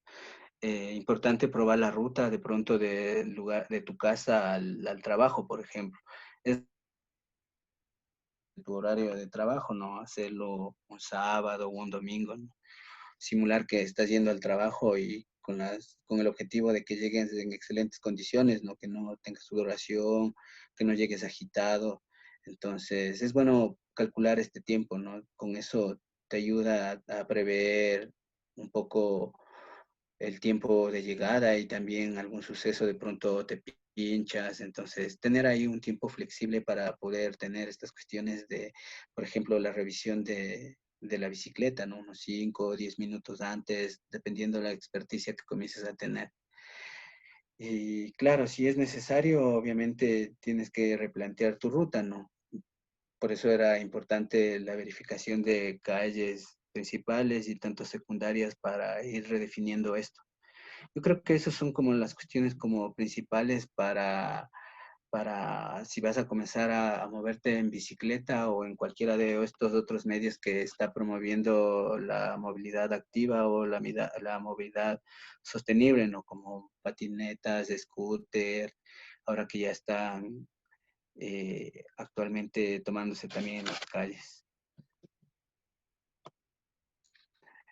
importante, probar la ruta de pronto del lugar, de tu casa al trabajo, por ejemplo. Es tu horario de trabajo, ¿no? Hacerlo un sábado o un domingo, ¿no? Simular que estás yendo al trabajo y con el objetivo de que llegues en excelentes condiciones, ¿no? Que no tengas sudoración, que no llegues agitado. Entonces, es bueno calcular este tiempo, ¿no? Con eso te ayuda a prever un poco el tiempo de llegada y también algún suceso de pronto te pinchas. Entonces, tener ahí un tiempo flexible para poder tener estas cuestiones de, por ejemplo, la revisión de la bicicleta, ¿no? Unos 5 o 10 minutos antes, dependiendo de la experticia que comiences a tener. Y claro, si es necesario, obviamente tienes que replantear tu ruta, ¿no? Por eso era importante la verificación de calles principales y tanto secundarias para ir redefiniendo esto. Yo creo que esas son como las cuestiones como principales para si vas a comenzar a moverte en bicicleta o en cualquiera de estos otros medios que está promoviendo la movilidad activa o la movilidad sostenible, ¿no? Como patinetas, scooter, ahora que ya están actualmente tomándose también en las calles.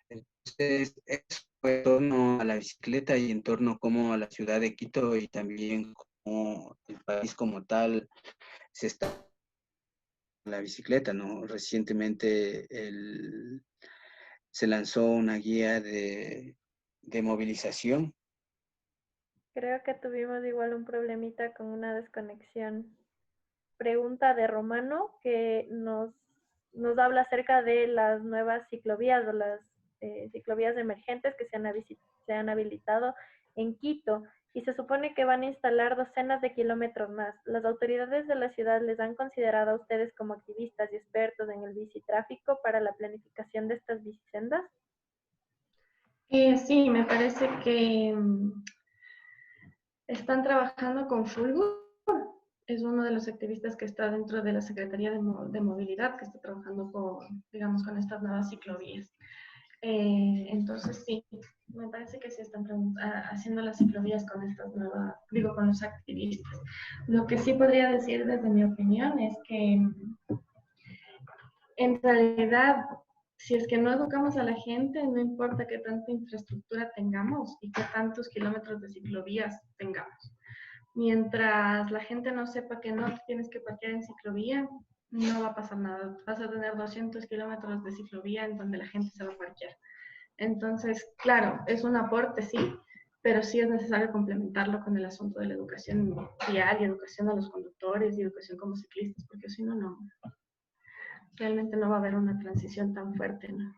Entonces, eso en torno a la bicicleta y en torno como a la ciudad de Quito y también como el país como tal se está la bicicleta, ¿no? Recientemente se lanzó una guía de movilización Creo que tuvimos igual un problemita con una desconexión. Pregunta de Romano que nos habla acerca de las nuevas ciclovías o las ciclovías emergentes que se han habilitado en Quito y se supone que van a instalar docenas de kilómetros más. ¿Las autoridades de la ciudad les han considerado a ustedes como activistas y expertos en el bicitráfico para la planificación de estas bicisendas? Sí, me parece que están trabajando con Fulgo. Es uno de los activistas que está dentro de la Secretaría de Movilidad, que está trabajando con, digamos, con estas nuevas ciclovías. Entonces, sí, me parece que se están haciendo las ciclovías con estas nuevas, digo, con los activistas. Lo que sí podría decir desde mi opinión es que en realidad, si es que no educamos a la gente, no importa qué tanta infraestructura tengamos y qué tantos kilómetros de ciclovías tengamos. Mientras la gente no sepa que no tienes que parquear en ciclovía, no va a pasar nada. Vas a tener 200 kilómetros de ciclovía en donde la gente se va a parquear. Entonces, claro, es un aporte, sí, pero sí es necesario complementarlo con el asunto de la educación vial y educación a los conductores y educación como ciclistas, porque si no, no, realmente no va a haber una transición tan fuerte, ¿no?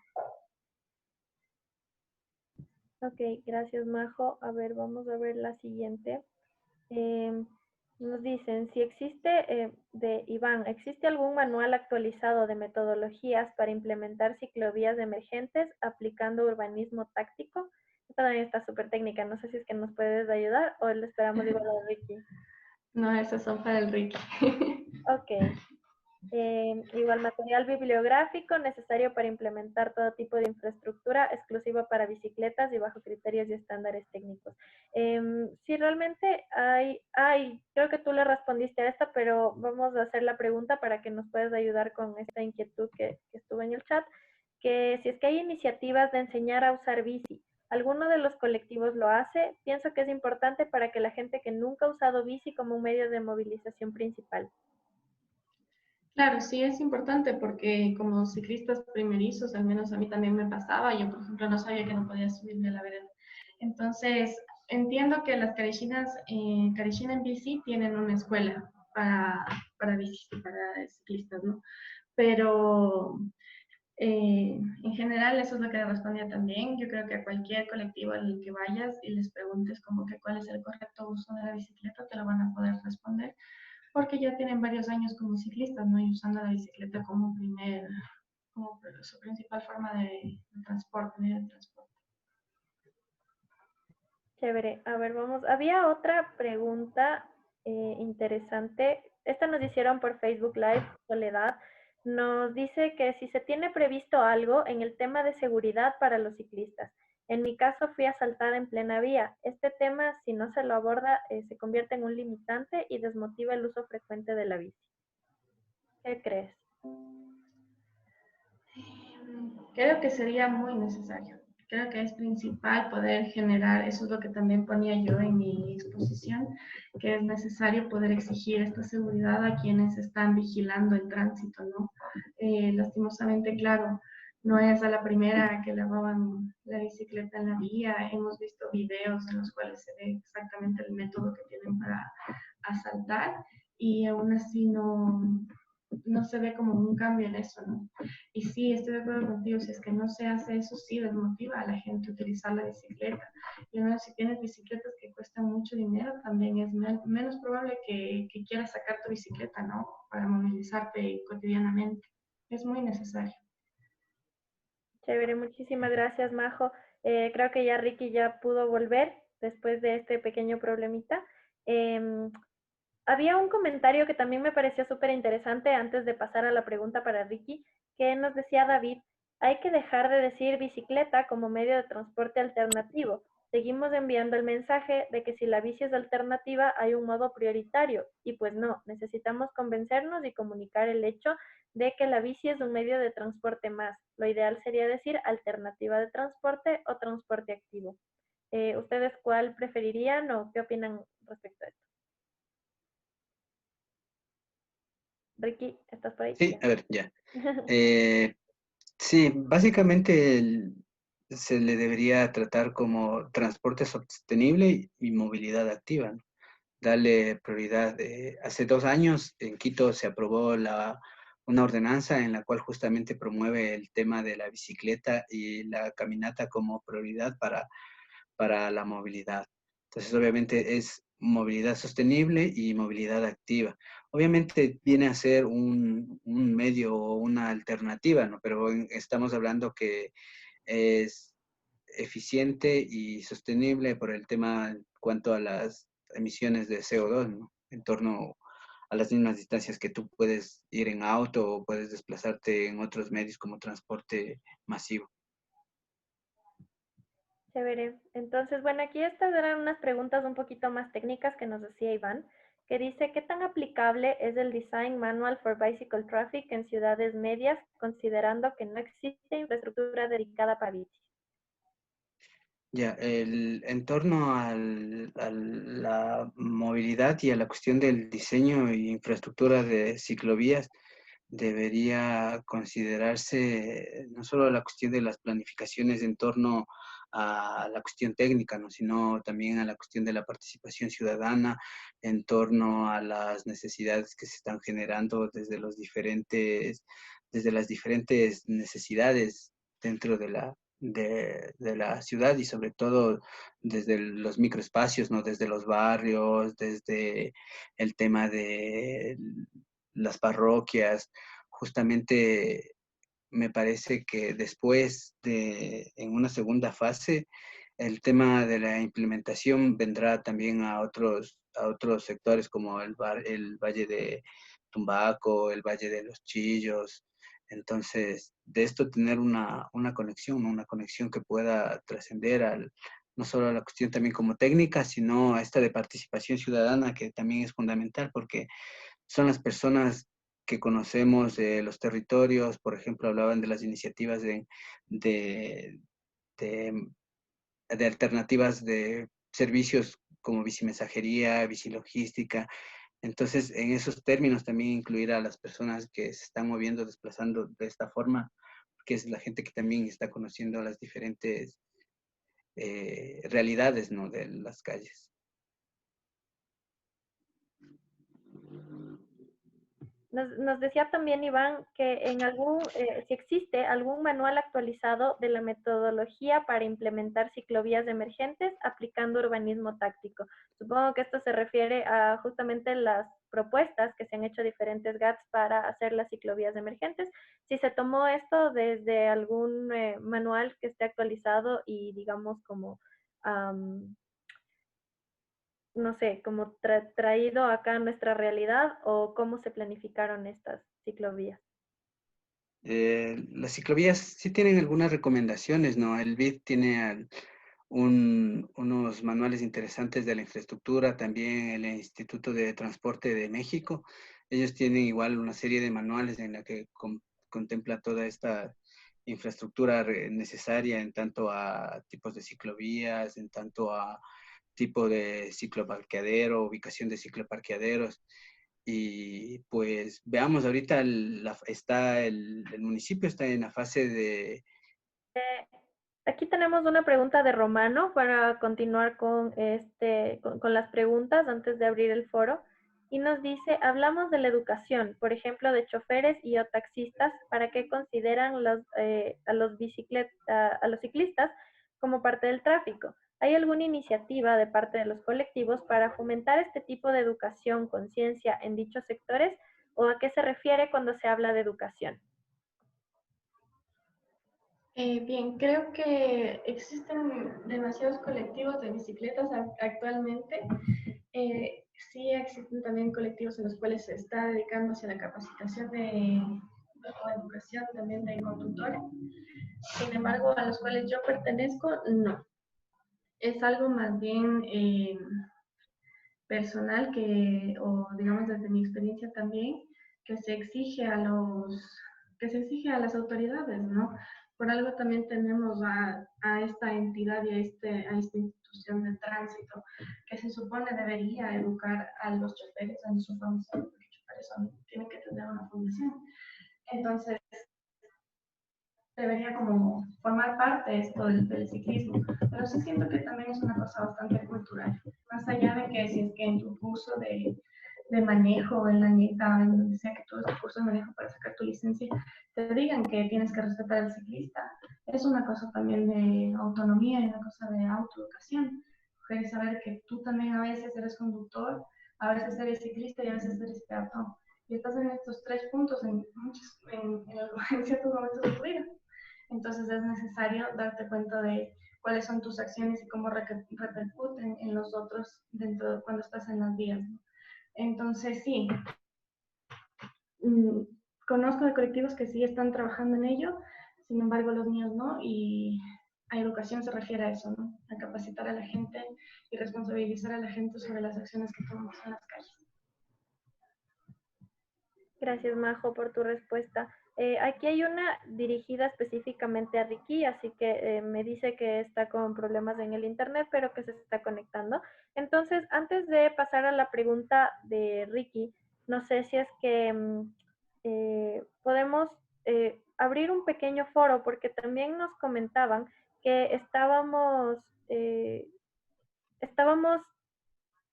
Ok, gracias Majo. A ver, vamos a ver la siguiente. Nos dicen, si existe, de Iván, ¿existe algún manual actualizado de metodologías para implementar ciclovías emergentes aplicando urbanismo táctico? Esta también está súper técnica, no sé si es que nos puedes ayudar o le esperamos igual a Ricky. No, esas son para el Ricky. Ok. Igual material bibliográfico necesario para implementar todo tipo de infraestructura exclusiva para bicicletas y bajo criterios y estándares técnicos. Sí, realmente creo que tú le respondiste a esta, pero vamos a hacer la pregunta para que nos puedas ayudar con esta inquietud que estuvo en el chat, que si es que hay iniciativas de enseñar a usar bici, ¿alguno de los colectivos lo hace? Pienso que es importante para que la gente que nunca ha usado bici como un medio de movilización principal. Claro, sí es importante porque como ciclistas primerizos, al menos a mí también me pasaba, yo por ejemplo no sabía que no podía subirme a la vereda. Entonces, entiendo que las Carishina en bici tienen una escuela para bicis y para ciclistas, ¿no? Pero en general eso es lo que le respondía también. Yo creo que a cualquier colectivo al que vayas y les preguntes como que cuál es el correcto uso de la bicicleta, te lo van a poder responder porque ya tienen varios años como ciclistas, ¿no? Y usando la bicicleta como su principal forma de transporte, medio de transporte. Chévere. A ver, vamos. Había otra pregunta interesante. Esta nos hicieron por Facebook Live, Soledad. Nos dice que si se tiene previsto algo en el tema de seguridad para los ciclistas. En mi caso fui asaltada en plena vía. Este tema, si no se lo aborda, se convierte en un limitante y desmotiva el uso frecuente de la bici. ¿Qué crees? Creo que sería muy necesario. Creo que es principal poder generar, eso es lo que también ponía yo en mi exposición, que es necesario poder exigir esta seguridad a quienes están vigilando el tránsito, ¿no? Lastimosamente, claro, no es a la primera que le roban la bicicleta en la vía. Hemos visto videos en los cuales se ve exactamente el método que tienen para asaltar y aún así no se ve como un cambio en eso, ¿no? Y sí, estoy de acuerdo contigo, si es que no se hace eso, sí desmotiva a la gente a utilizar la bicicleta. Y bueno, si tienes bicicletas que cuestan mucho dinero, también es menos probable que quieras sacar tu bicicleta, ¿no? Para movilizarte cotidianamente. Es muy necesario. Chévere, muchísimas gracias, Majo. Creo que ya Ricky ya pudo volver después de este pequeño problemita. Eh, Había un comentario que también me pareció súper interesante antes de pasar a la pregunta para Ricky, que nos decía David, hay que dejar de decir bicicleta como medio de transporte alternativo. Seguimos enviando el mensaje de que si la bici es alternativa hay un modo prioritario y pues no, necesitamos convencernos y comunicar el hecho de que la bici es un medio de transporte más. Lo ideal sería decir alternativa de transporte o transporte activo. ¿Ustedes cuál preferirían o qué opinan respecto a esto? Ricky, ¿estás por ahí? Sí, Ya. a ver, ya. Sí, básicamente se le debería tratar como transporte sostenible y movilidad activa, ¿no? Darle prioridad. Hace 2 años en Quito se aprobó una ordenanza en la cual justamente promueve el tema de la bicicleta y la caminata como prioridad para la movilidad. Entonces, obviamente es movilidad sostenible y movilidad activa. Obviamente viene a ser un medio o una alternativa, ¿no? Pero estamos hablando que es eficiente y sostenible por el tema en cuanto a las emisiones de CO2, ¿no? En torno a las mismas distancias que tú puedes ir en auto o puedes desplazarte en otros medios como transporte masivo. Chévere. Entonces, bueno, aquí estas eran unas preguntas un poquito más técnicas que nos decía Iván, que dice, ¿qué tan aplicable es el Design Manual for Bicycle Traffic en ciudades medias, considerando que no existe infraestructura dedicada para bici? Ya, en torno a la movilidad y a la cuestión del diseño e infraestructura de ciclovías, debería considerarse no solo la cuestión de las planificaciones en torno a la cuestión técnica, ¿no? Sino también a la cuestión de la participación ciudadana en torno a las necesidades que se están generando desde las diferentes necesidades dentro de la ciudad y sobre todo desde los microespacios, ¿no? Desde los barrios, desde el tema de las parroquias. Justamente me parece que después en una segunda fase, el tema de la implementación vendrá también a otros sectores como el Valle de Tumbaco, el Valle de los Chillos. Entonces, de esto tener una conexión, ¿no? Una conexión que pueda trascender no solo a la cuestión también como técnica, sino a esta de participación ciudadana que también es fundamental porque son las personas que conocemos de los territorios, por ejemplo, hablaban de las iniciativas de, de, de alternativas de servicios como bicimensajería, bicilogística. Entonces, en esos términos también incluir a las personas que se están moviendo, desplazando de esta forma, que es la gente que también está conociendo las diferentes realidades, ¿no? De las calles. Nos decía también Iván que si existe algún manual actualizado de la metodología para implementar ciclovías emergentes aplicando urbanismo táctico. Supongo que esto se refiere a justamente las propuestas que se han hecho diferentes GATS para hacer las ciclovías emergentes. Si se tomó esto desde algún manual que esté actualizado y digamos como no sé, como traído acá a nuestra realidad o cómo se planificaron estas ciclovías. Las ciclovías sí tienen algunas recomendaciones, ¿no? El BID tiene unos manuales interesantes de la infraestructura, también el Instituto de Transporte de México. Ellos tienen igual una serie de manuales en la que contempla toda esta infraestructura necesaria en tanto a tipos de ciclovías, en tanto a tipo de cicloparqueadero, ubicación de cicloparqueaderos. Y pues veamos, ahorita el municipio está en la fase de... Aquí tenemos una pregunta de Romano para continuar con las preguntas antes de abrir el foro. Y nos dice, hablamos de la educación, por ejemplo, de choferes y o taxistas, ¿para qué consideran a los ciclistas como parte del tráfico? ¿Hay alguna iniciativa de parte de los colectivos para fomentar este tipo de educación, conciencia en dichos sectores? ¿O a qué se refiere cuando se habla de educación? Bien, creo que existen demasiados colectivos de bicicletas actualmente. Sí existen también colectivos en los cuales se está dedicando hacia la capacitación o educación también de conductores. Sin embargo, a los cuales yo pertenezco, no. Es algo más bien personal o digamos desde mi experiencia también, que se exige que se exige a las autoridades, ¿no? Por algo también tenemos a esta entidad y a esta institución de tránsito que se supone debería educar a los choferes, a su formación, porque choferes tienen que tener una formación. Entonces, debería como formar parte de esto del ciclismo, pero sí siento que también es una cosa bastante cultural, más allá de que si es que en tu curso de manejo, en la NITA, en donde sea que tú tu curso de manejo para sacar tu licencia, te digan que tienes que respetar al ciclista, es una cosa también de autonomía y una cosa de autoeducación, puedes saber que tú también a veces eres conductor, a veces eres ciclista y a veces eres peatón. Y estás en estos tres puntos en ciertos momentos de tu vida. Entonces es necesario darte cuenta de cuáles son tus acciones y cómo repercuten en los otros dentro de cuando estás en las vías, ¿no? Entonces sí, conozco de colectivos que sí están trabajando en ello, sin embargo los míos no, y a educación se refiere a eso, ¿no? A capacitar a la gente y responsabilizar a la gente sobre las acciones que tomamos en las calles. Gracias, Majo, por tu respuesta. Aquí hay una dirigida específicamente a Ricky, así que me dice que está con problemas en el internet, pero que se está conectando. Entonces, antes de pasar a la pregunta de Ricky, no sé si es que podemos abrir un pequeño foro, porque también nos comentaban que estábamos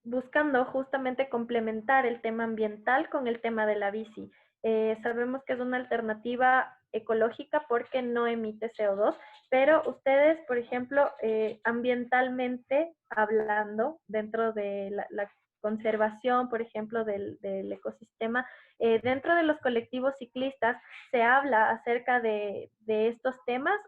buscando justamente complementar el tema ambiental con el tema de la bici. Sabemos que es una alternativa ecológica porque no emite CO2, pero ustedes, por ejemplo, ambientalmente hablando, dentro de la conservación, por ejemplo, del ecosistema, dentro de los colectivos ciclistas, ¿se habla acerca de estos temas?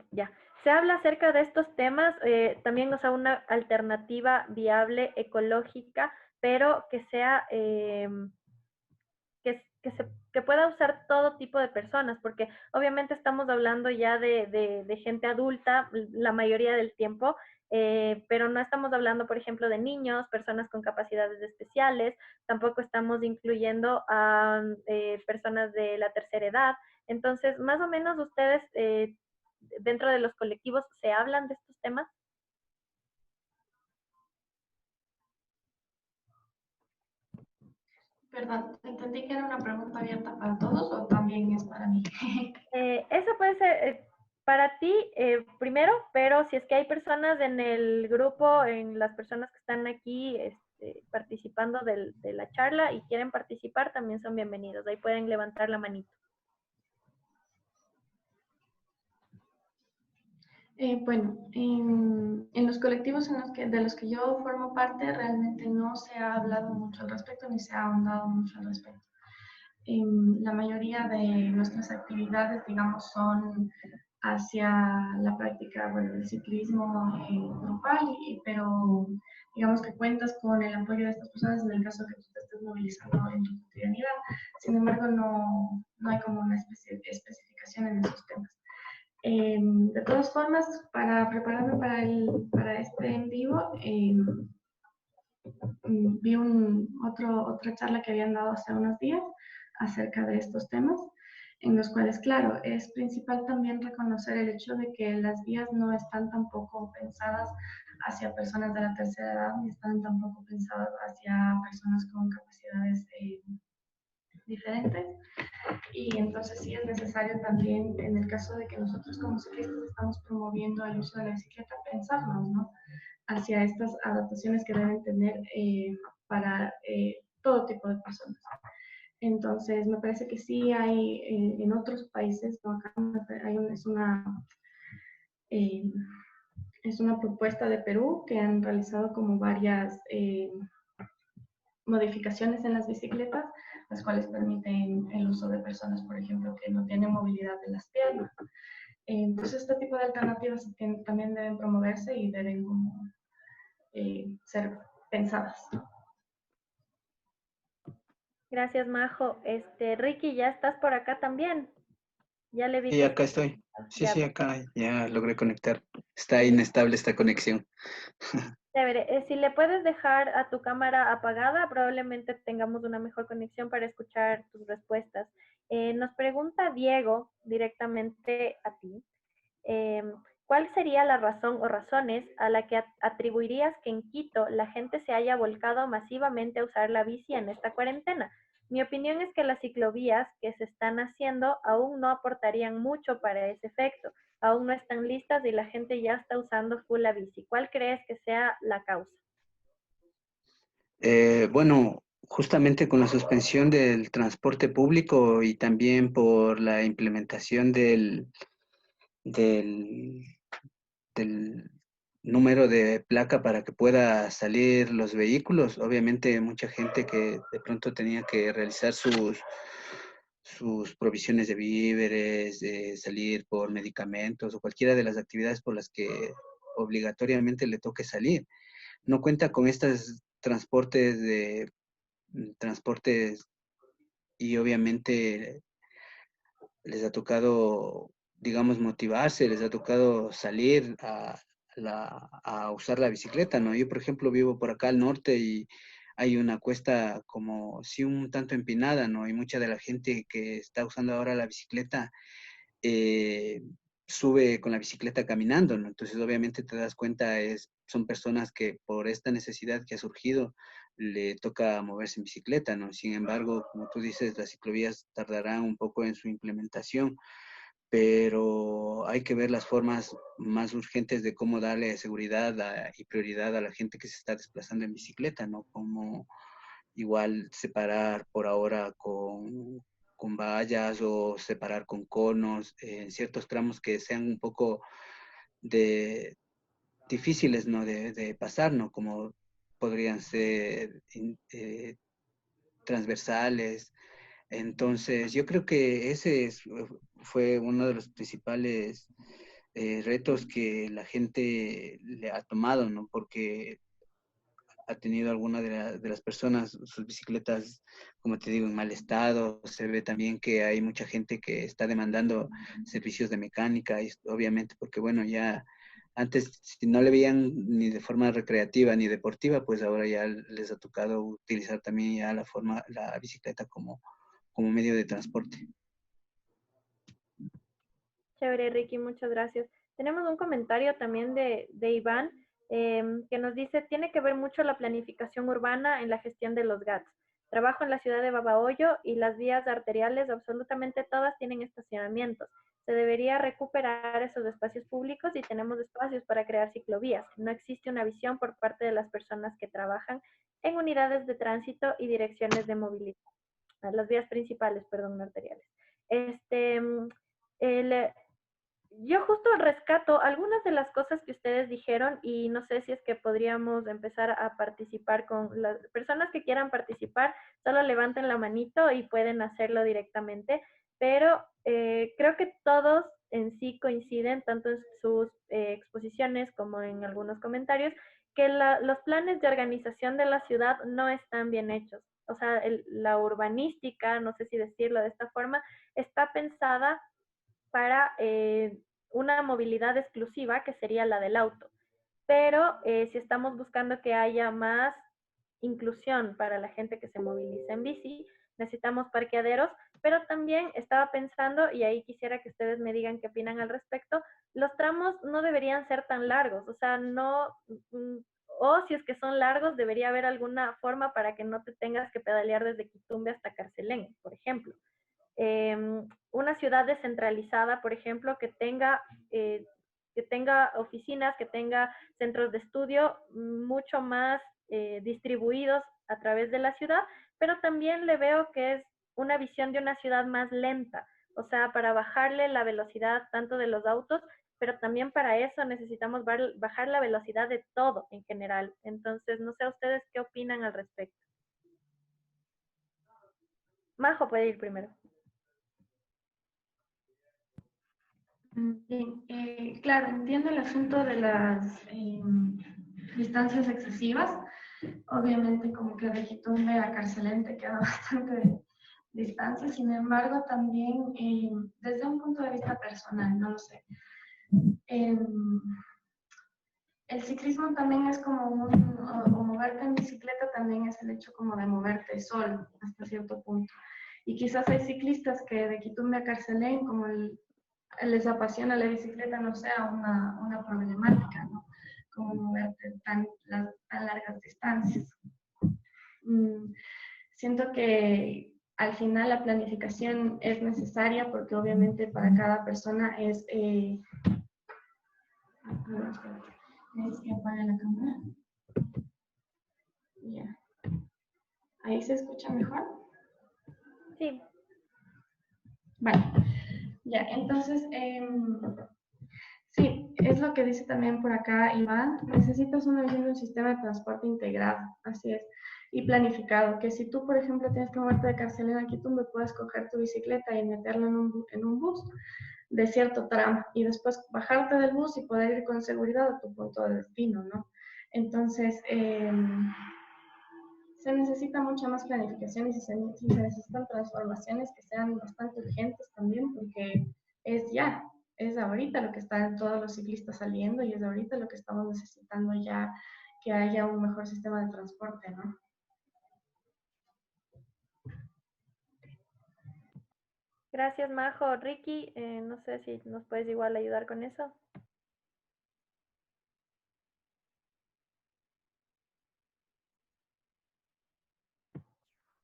Ya. Se habla acerca de estos temas, también, o sea, una alternativa viable, ecológica, pero que sea, que pueda usar todo tipo de personas, porque obviamente estamos hablando ya de gente adulta la mayoría del tiempo, pero no estamos hablando, por ejemplo, de niños, personas con capacidades especiales, tampoco estamos incluyendo a personas de la tercera edad. Entonces, más o menos ustedes dentro de los colectivos se hablan de estos temas. Perdón, entendí que era una pregunta abierta para todos o también es para mí. Eso puede ser para ti primero, pero si es que hay personas en el grupo, en las personas que están aquí participando de la charla y quieren participar, también son bienvenidos. Ahí pueden levantar la manito. Bueno, en los colectivos de los que yo formo parte realmente no se ha hablado mucho al respecto ni se ha ahondado mucho al respecto. La mayoría de nuestras actividades, digamos, son hacia la práctica, bueno, del ciclismo grupal, pero digamos que cuentas con el apoyo de estas personas en el caso que tú te estés movilizando en tu cotidianidad. Sin embargo, no hay como una especificación en esos temas. De todas formas, para prepararme para este en vivo, vi otra charla que habían dado hace unos días acerca de estos temas, en los cuales, claro, es principal también reconocer el hecho de que las vías no están tampoco pensadas hacia personas de la tercera edad, ni están tampoco pensadas hacia personas con capacidades diferentes. Y entonces sí es necesario también, en el caso de que nosotros como ciclistas estamos promoviendo el uso de la bicicleta, pensarnos, ¿no?, hacia estas adaptaciones que deben tener para todo tipo de personas. Entonces, me parece que sí hay en otros países, ¿no? Acá eh, es una propuesta de Perú que han realizado como varias modificaciones en las bicicletas, las cuales permiten el uso de personas, por ejemplo, que no tienen movilidad de las piernas. Entonces, este tipo de alternativas también deben promoverse y deben como, ser pensadas. Gracias, Majo. Ricky, ¿ya estás por acá también? Ya le vi Sí, que acá está. estoy. Sí, Ya, sí, acá ya logré conectar. Está inestable esta conexión. chévere. Si le puedes dejar a tu cámara apagada, probablemente tengamos una mejor conexión para escuchar tus respuestas. Nos pregunta Diego directamente a ti. ¿cuál sería la razón o razones a la que atribuirías que en Quito la gente se haya volcado masivamente a usar la bici en esta cuarentena? Mi opinión es que las ciclovías que se están haciendo aún no aportarían mucho para ese efecto. Aún no están listas y la gente ya está usando full la bici. ¿Cuál crees que sea la causa? Bueno, justamente con la suspensión del transporte público y también por la implementación del, del número de placa para que pueda salir los vehículos, obviamente mucha gente que de pronto tenía que realizar sus provisiones de víveres, de salir por medicamentos o cualquiera de las actividades por las que obligatoriamente le toque salir. No cuenta con estos transportes y obviamente les ha tocado, digamos, motivarse, les ha tocado salir a usar la bicicleta, ¿no? Yo, por ejemplo, vivo por acá al norte y hay una cuesta como, sí, un tanto empinada, ¿no? Y mucha de la gente que está usando ahora la bicicleta eh, sube con la bicicleta caminando, ¿no? Entonces, obviamente te das cuenta, son personas que por esta necesidad que ha surgido, le toca moverse en bicicleta, ¿no? Sin embargo, como tú dices, las ciclovías tardarán un poco en su implementación, pero hay que ver las formas más urgentes de cómo darle seguridad y prioridad a la gente que se está desplazando en bicicleta, ¿no? Como igual separar por ahora con vallas o separar con conos en ciertos tramos que sean un poco de, difíciles, ¿no? De pasar, ¿no? Como podrían ser transversales. Entonces, yo creo que fue uno de los principales retos que la gente le ha tomado, ¿no? Porque ha tenido alguna de las personas sus bicicletas, como te digo, en mal estado. Se ve también que hay mucha gente que está demandando servicios de mecánica, y obviamente porque, bueno, ya antes si no le veían ni de forma recreativa ni deportiva, pues ahora ya les ha tocado utilizar también ya la bicicleta como medio de transporte. Chévere, Ricky, muchas gracias. Tenemos un comentario también de Iván que nos dice, tiene que ver mucho la planificación urbana en la gestión de los GATS. Trabajo en la ciudad de Babahoyo y las vías arteriales, absolutamente todas tienen estacionamientos. Se debería recuperar esos espacios públicos y tenemos espacios para crear ciclovías. No existe una visión por parte de las personas que trabajan en unidades de tránsito y direcciones de movilidad. Las vías principales, perdón, arteriales. El, yo justo rescato algunas de las cosas que ustedes dijeron y no sé si es que podríamos empezar a participar con las personas que quieran participar, solo levanten la manito y pueden hacerlo directamente, pero creo que todos en sí coinciden, tanto en sus exposiciones como en algunos comentarios, que los planes de organización de la ciudad no están bien hechos. O sea, la urbanística, no sé si decirlo de esta forma, está pensada para una movilidad exclusiva, que sería la del auto. Pero si estamos buscando que haya más inclusión para la gente que se moviliza en bici, necesitamos parqueaderos, pero también estaba pensando, y ahí quisiera que ustedes me digan qué opinan al respecto, los tramos no deberían ser tan largos, o sea, no, o si es que son largos, debería haber alguna forma para que no te tengas que pedalear desde Quitumbe hasta Carcelén, por ejemplo. Una ciudad descentralizada, por ejemplo, que tenga oficinas, que tenga centros de estudio mucho más distribuidos a través de la ciudad, pero también le veo que es una visión de una ciudad más lenta, o sea, para bajarle la velocidad tanto de los autos, pero también para eso necesitamos bajar la velocidad de todo en general. Entonces, no sé ustedes qué opinan al respecto. Majo puede ir primero. Bien, claro, entiendo el asunto de las distancias excesivas. Obviamente, como que de Quitumbe a Carcelén queda bastante distancia. Sin embargo, también desde un punto de vista personal, no lo sé. El ciclismo también es como o moverte en bicicleta también es el hecho como de moverte solo hasta cierto punto. Y quizás hay ciclistas que de Quitumbe a Carcelén, como les apasiona la bicicleta no sea una problemática, ¿no? Como moverte tan largas distancias. Siento que al final la planificación es necesaria porque obviamente para cada persona es que apague la cámara. Ya. ¿Ahí se escucha mejor? Sí. Vale. Ya, entonces, sí, es lo que dice también por acá Iván. Necesitas una visión de un sistema de transporte integrado, así es, y planificado. Que si tú, por ejemplo, tienes que moverte de Carcelena a Quito, me puedes coger tu bicicleta y meterla en un bus de cierto tramo y después bajarte del bus y poder ir con seguridad a tu punto de destino, ¿no? Entonces, se necesita mucha más planificación y se necesitan transformaciones que sean bastante urgentes también porque es ya, es ahorita lo que están todos los ciclistas saliendo y es ahorita lo que estamos necesitando ya que haya un mejor sistema de transporte, ¿no? Gracias, Majo. Ricky, no sé si nos puedes igual ayudar con eso.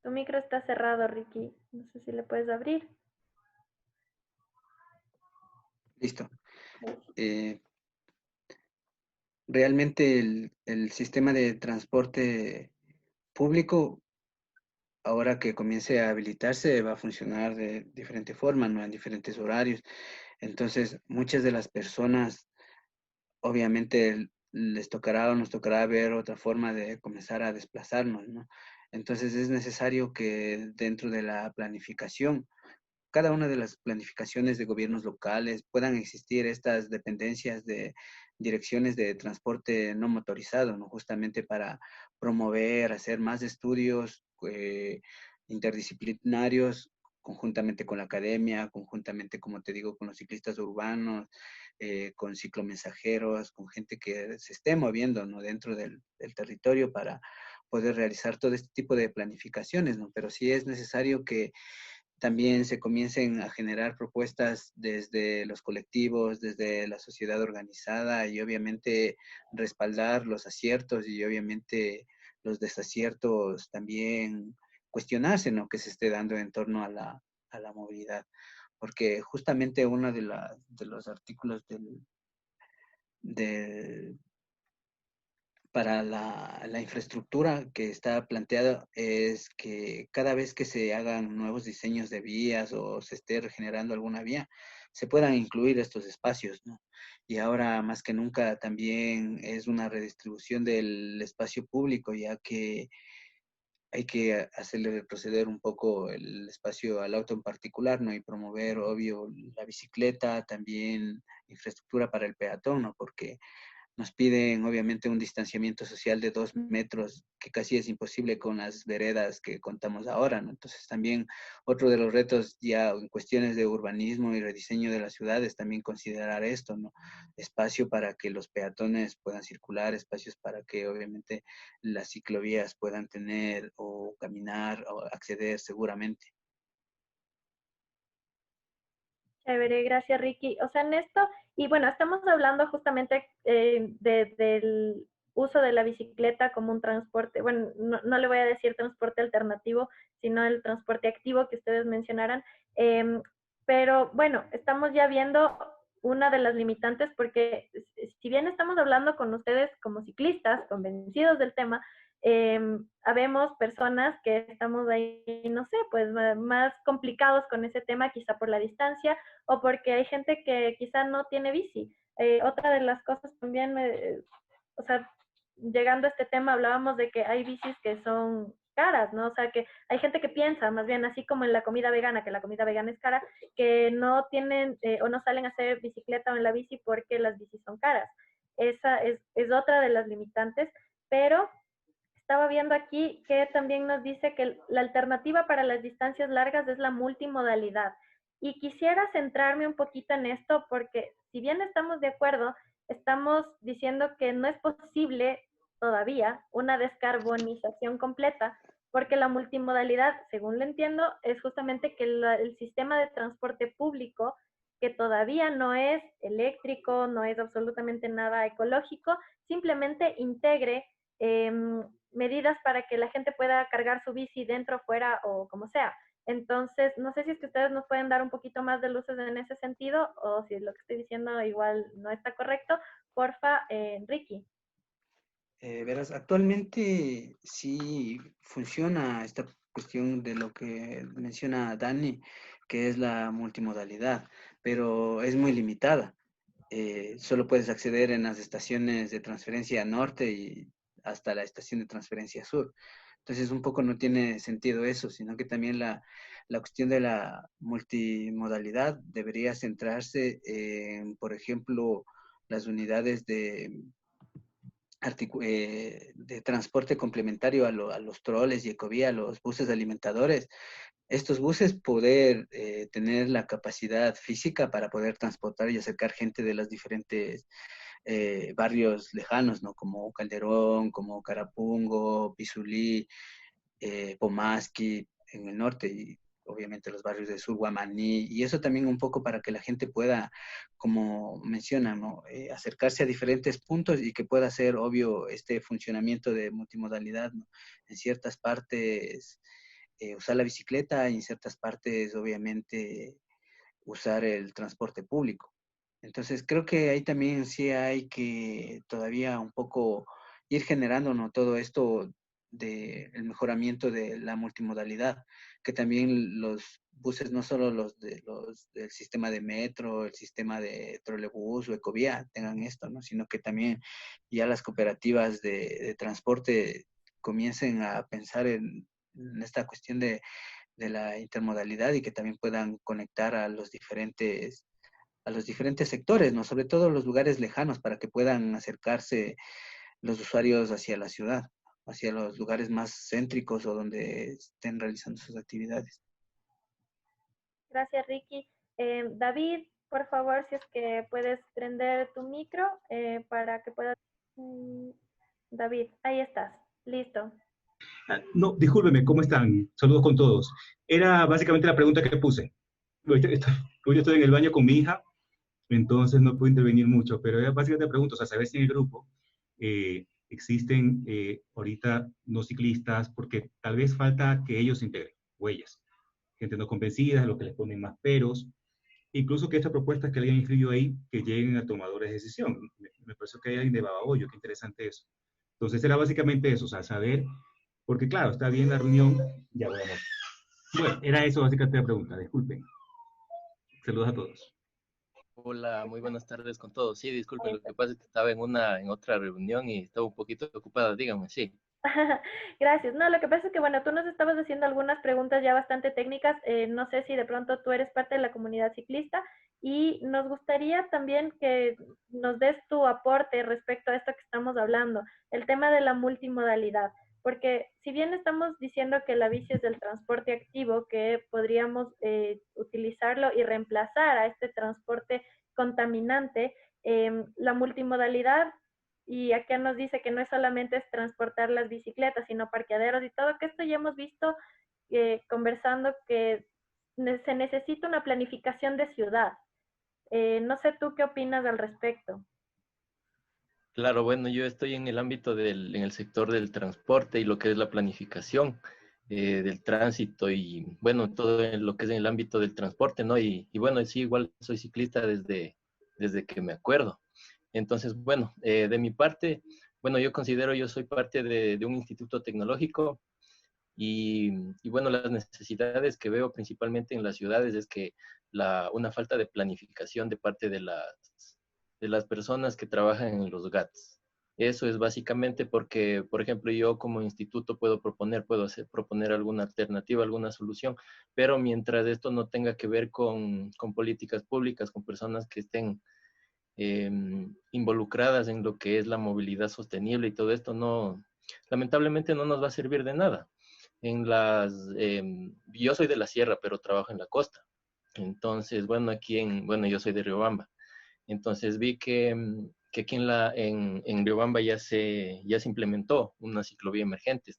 Tu micro está cerrado, Ricky. No sé si le puedes abrir. Listo. Realmente el sistema de transporte público, ahora que comience a habilitarse, va a funcionar de diferente forma, ¿no? En diferentes horarios. Entonces, muchas de las personas, obviamente, les tocará o nos tocará ver otra forma de comenzar a desplazarnos, ¿no? Entonces, es necesario que dentro de la planificación, cada una de las planificaciones de gobiernos locales puedan existir estas dependencias de direcciones de transporte no motorizado, ¿no? Justamente para promover, hacer más estudios interdisciplinarios conjuntamente con la academia, conjuntamente, como te digo, con los ciclistas urbanos, con ciclomensajeros, con gente que se esté moviendo, ¿no? Dentro del territorio para poder realizar todo este tipo de planificaciones, ¿no? Pero sí es necesario que también se comiencen a generar propuestas desde los colectivos, desde la sociedad organizada y obviamente respaldar los aciertos y obviamente los desaciertos también cuestionarse, ¿no? Que se esté dando en torno a la movilidad. Porque justamente uno de los artículos del para la infraestructura que está planteada es que cada vez que se hagan nuevos diseños de vías o se esté regenerando alguna vía, se puedan incluir estos espacios, ¿no? Y ahora más que nunca también es una redistribución del espacio público, ya que hay que hacerle proceder un poco el espacio al auto en particular, ¿no? Y promover, obvio, la bicicleta, también infraestructura para el peatón, ¿no? Porque nos piden obviamente un distanciamiento social de 2 metros, que casi es imposible con las veredas que contamos ahora, ¿no? Entonces también otro de los retos ya en cuestiones de urbanismo y rediseño de las ciudades, también considerar esto, ¿no? Espacio para que los peatones puedan circular, espacios para que obviamente las ciclovías puedan tener o caminar o acceder seguramente. Chévere, gracias Ricky. O sea, en esto, y bueno, estamos hablando justamente del uso de la bicicleta como un transporte, bueno, no le voy a decir transporte alternativo, sino el transporte activo que ustedes mencionaran. Pero bueno, estamos ya viendo una de las limitantes porque si bien estamos hablando con ustedes como ciclistas, convencidos del tema, habemos personas que estamos ahí, no sé, pues más complicados con ese tema, quizá por la distancia o porque hay gente que quizá no tiene bici. Otra de las cosas también, o sea, llegando a este tema, hablábamos de que hay bicis que son caras, ¿no? O sea, que hay gente que piensa, más bien así como en la comida vegana, que la comida vegana es cara, que no tienen o no salen a hacer bicicleta o en la bici porque las bicis son caras. Esa es otra de las limitantes, pero estaba viendo aquí que también nos dice que la alternativa para las distancias largas es la multimodalidad. Y quisiera centrarme un poquito en esto porque si bien estamos de acuerdo, estamos diciendo que no es posible todavía una descarbonización completa porque la multimodalidad, según lo entiendo, es justamente que el sistema de transporte público que todavía no es eléctrico, no es absolutamente nada ecológico, simplemente integre medidas para que la gente pueda cargar su bici dentro, fuera o como sea. Entonces, no sé si es que ustedes nos pueden dar un poquito más de luces en ese sentido o si lo que estoy diciendo igual no está correcto. Porfa, Ricky. Verás, actualmente sí funciona esta cuestión de lo que menciona Dani, que es la multimodalidad, pero es muy limitada. Solo puedes acceder en las estaciones de transferencia norte y hasta la estación de transferencia sur. Entonces, un poco no tiene sentido eso, sino que también la cuestión de la multimodalidad debería centrarse en, por ejemplo, las unidades de transporte complementario a los troles y ecovía, a los buses alimentadores. Estos buses poder tener la capacidad física para poder transportar y acercar gente de los diferentes barrios lejanos, ¿no? Como Calderón, como Carapungo, Pizulí, Pomasqui en el norte y obviamente los barrios de sur, Guamaní, y eso también un poco para que la gente pueda, como mencionan, ¿no? Acercarse a diferentes puntos y que pueda ser obvio este funcionamiento de multimodalidad, ¿no? En ciertas partes usar la bicicleta y en ciertas partes obviamente usar el transporte público. Entonces creo que ahí también sí hay que todavía un poco ir generando, ¿no? Todo esto del mejoramiento de la multimodalidad, que también los buses, no solo los del sistema de metro, el sistema de trolebús o ecovía tengan esto, ¿no? Sino que también ya las cooperativas de transporte comiencen a pensar en esta cuestión de la intermodalidad y que también puedan conectar a los diferentes sectores, ¿no? Sobre todo los lugares lejanos para que puedan acercarse los usuarios hacia la ciudad, hacia los lugares más céntricos o donde estén realizando sus actividades. Gracias, Ricky. David, por favor, si es que puedes prender tu micro para que puedas... David, ahí estás. Listo. No, discúlpeme, ¿cómo están? Saludos con todos. Era básicamente la pregunta que puse. Hoy estoy en el baño con mi hija, entonces no puedo intervenir mucho, pero era básicamente la pregunta, o sea, saber si en el grupo existen ahorita no ciclistas, porque tal vez falta que ellos se integren, o ellas, gente no convencida, lo que les ponen más peros, incluso que estas propuestas que alguien escribió ahí, que lleguen a tomadores de decisión. Me pareció que hay alguien de Babahoyo, qué interesante eso. Entonces era básicamente eso, o sea, saber, porque claro, está bien la reunión, ya veremos. Bueno, era eso básicamente la pregunta, disculpen. Saludos a todos. Hola, muy buenas tardes con todos. Sí, disculpen, lo que pasa es que estaba en otra reunión y estaba un poquito ocupada, díganme, sí. Gracias. No, lo que pasa es que, bueno, tú nos estabas haciendo algunas preguntas ya bastante técnicas. No sé si de pronto tú eres parte de la comunidad ciclista y nos gustaría también que nos des tu aporte respecto a esto que estamos hablando, el tema de la multimodalidad. Porque si bien estamos diciendo que la bici es el transporte activo, que podríamos utilizarlo y reemplazar a este transporte contaminante, la multimodalidad y acá nos dice que no es solamente es transportar las bicicletas, sino parqueaderos y todo, que esto ya hemos visto conversando que se necesita una planificación de ciudad. No sé tú qué opinas al respecto. Claro, bueno, yo estoy en el ámbito en el sector del transporte y lo que es la planificación del tránsito y, bueno, todo lo que es en el ámbito del transporte, ¿no? Y bueno, sí, igual soy ciclista desde que me acuerdo. Entonces, bueno, de mi parte, bueno, yo soy parte de un instituto tecnológico y bueno, las necesidades que veo principalmente en las ciudades es que una falta de planificación de parte de las personas que trabajan en los GATS. Eso es básicamente porque, por ejemplo, yo como instituto puedo proponer alguna alternativa, alguna solución, pero mientras esto no tenga que ver con políticas públicas, con personas que estén involucradas en lo que es la movilidad sostenible y todo esto, lamentablemente no nos va a servir de nada. Yo soy de la sierra, pero trabajo en la costa. Entonces, bueno, bueno, yo soy de Riobamba. Entonces vi que aquí en Riobamba ya se implementó una ciclovía emergente.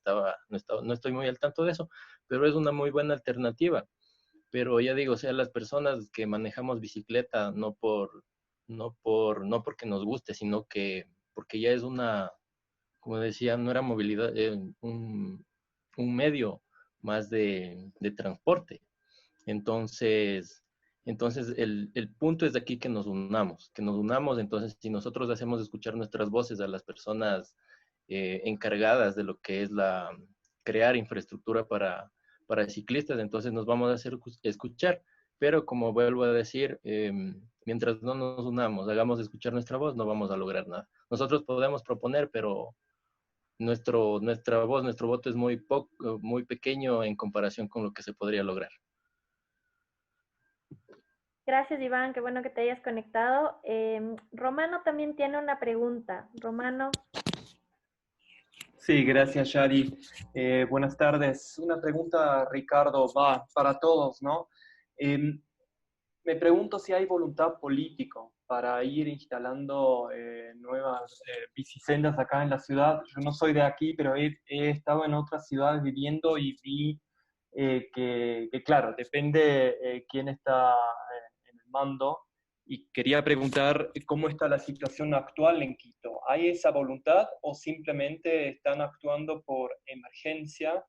No estoy muy al tanto de eso, pero es una muy buena alternativa. pero ya digo, o sea, las personas que manejamos bicicleta no porque nos guste, sino que porque ya es una, como decía, no era movilidad, un medio más de transporte. Entonces, entonces el punto es de aquí que nos unamos. Entonces, si nosotros hacemos escuchar nuestras voces a las personas encargadas de lo que es crear infraestructura para ciclistas, entonces nos vamos a hacer escuchar. Pero como vuelvo a decir, mientras no nos unamos, hagamos escuchar nuestra voz, no vamos a lograr nada. Nosotros podemos proponer, pero nuestra voz, nuestro voto es muy pequeño en comparación con lo que se podría lograr. Gracias, Iván. Qué bueno que te hayas conectado. Romano también tiene una pregunta. Romano. Sí, gracias, Shari. Buenas tardes. Una pregunta, Ricardo, va para todos, ¿no? Me pregunto si hay voluntad política para ir instalando nuevas bicisendas acá en la ciudad. Yo no soy de aquí, pero he estado en otras ciudades viviendo y vi claro, depende quién está en el mando. Y quería preguntar cómo está la situación actual en Quito. ¿Hay esa voluntad o simplemente están actuando por emergencia,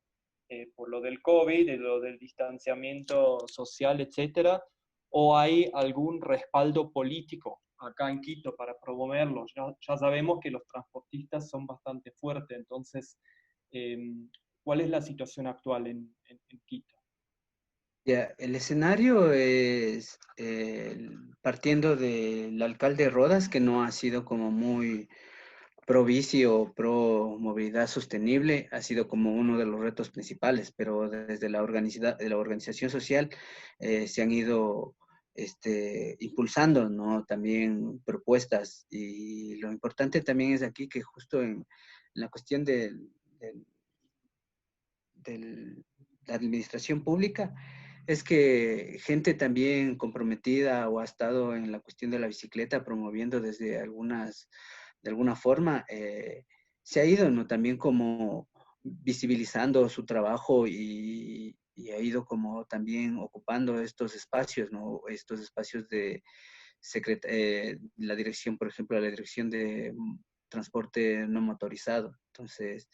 por lo del COVID, de lo del distanciamiento social, etcétera? ¿O hay algún respaldo político acá en Quito para promoverlo? Ya sabemos que los transportistas son bastante fuertes, entonces, eh, ¿cuál es la situación actual en Quito? Ya, el escenario es partiendo del alcalde Rodas, que no ha sido como muy pro bici o pro movilidad sostenible, ha sido como uno de los retos principales, pero desde de la organización social se han ido impulsando, ¿no? También propuestas, y lo importante también es aquí que justo en la cuestión de la administración pública, es que gente también comprometida o ha estado en la cuestión de la bicicleta promoviendo desde de alguna forma, se ha ido, ¿no? También como visibilizando su trabajo y ha ido como también ocupando estos espacios, ¿no? Estos espacios de la dirección, por ejemplo, la dirección de transporte no motorizado. Entonces,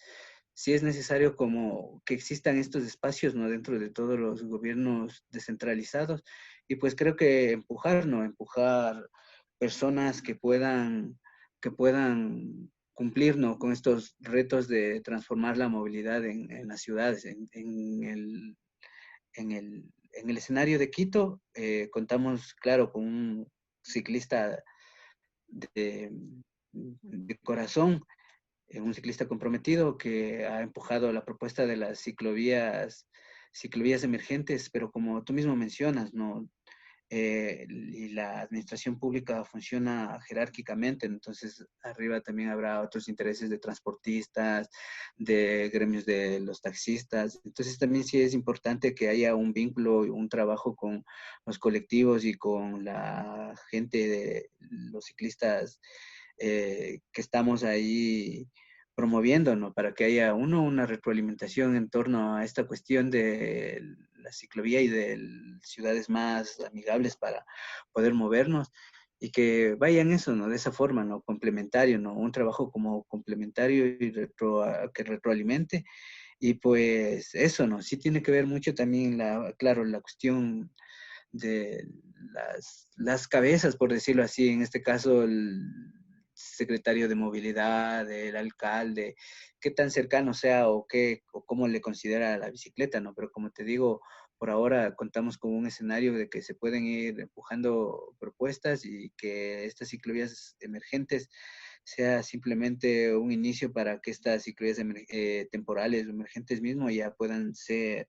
sí es necesario como que existan estos espacios, ¿no? Dentro de todos los gobiernos descentralizados, y pues creo que empujar, ¿no? Empujar personas que puedan cumplir, ¿no? Con estos retos de transformar la movilidad en las ciudades. En el escenario de Quito, contamos, claro, con un ciclista de, de corazón, un ciclista comprometido que ha empujado la propuesta de las ciclovías emergentes, pero como tú mismo mencionas, ¿no? Y la administración pública funciona jerárquicamente, entonces arriba también habrá otros intereses de transportistas, de gremios de los taxistas, entonces también sí es importante que haya un vínculo, un trabajo con los colectivos y con la gente de los ciclistas que estamos ahí promoviendo, ¿no? Para que haya una retroalimentación en torno a esta cuestión de la ciclovía y de ciudades más amigables para poder movernos y que vayan eso, ¿no? De esa forma, ¿no? Complementario, ¿no? Un trabajo como complementario y que retroalimente. Y pues eso, ¿no? Sí tiene que ver mucho también, claro, la cuestión de las cabezas, por decirlo así, en este caso el secretario de movilidad, el alcalde, qué tan cercano sea o cómo le considera la bicicleta, ¿no? Pero como te digo, por ahora contamos con un escenario de que se pueden ir empujando propuestas y que estas ciclovías emergentes sea simplemente un inicio para que estas ciclovías temporales o emergentes mismo ya puedan ser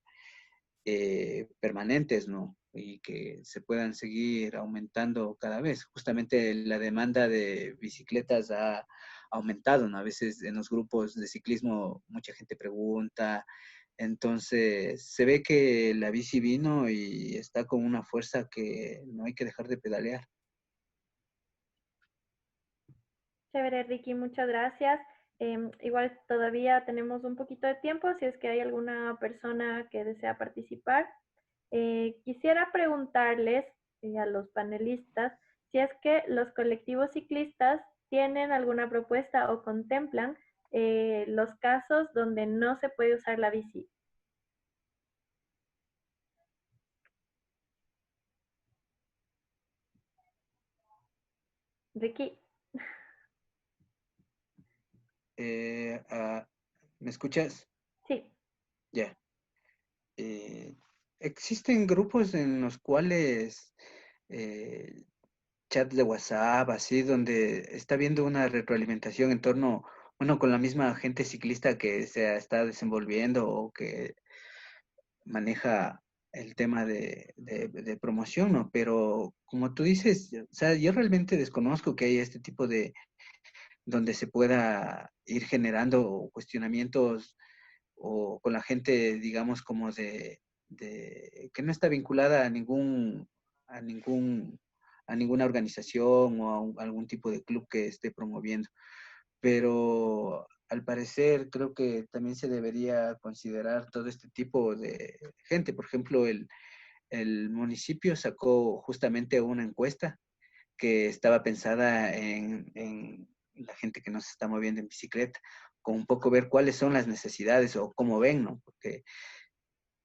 permanentes, ¿no? Y que se puedan seguir aumentando cada vez. Justamente la demanda de bicicletas ha aumentado, ¿no? A veces en los grupos de ciclismo mucha gente pregunta, entonces se ve que la bici vino y está con una fuerza que no hay que dejar de pedalear. Chévere, Ricky, muchas gracias. Igual todavía tenemos un poquito de tiempo si es que hay alguna persona que desea participar. Quisiera preguntarles a los panelistas si es que los colectivos ciclistas tienen alguna propuesta o contemplan los casos donde no se puede usar la bici. Ricky. ¿Me escuchas? Sí. Ya. Existen grupos en los cuales chats de WhatsApp, así, donde está habiendo una retroalimentación en torno, bueno, con la misma gente ciclista que se está desenvolviendo o que maneja el tema de promoción, ¿no? Pero como tú dices, o sea, yo realmente desconozco que haya este tipo de, donde se pueda ir generando cuestionamientos o con la gente, digamos, como que no está vinculada a ningún, a ninguna organización o a algún tipo de club que esté promoviendo. Pero al parecer creo que también se debería considerar todo este tipo de gente. Por ejemplo, el municipio sacó justamente una encuesta que estaba pensada en la gente que no se está moviendo en bicicleta, con un poco ver cuáles son las necesidades o cómo ven, ¿no? Porque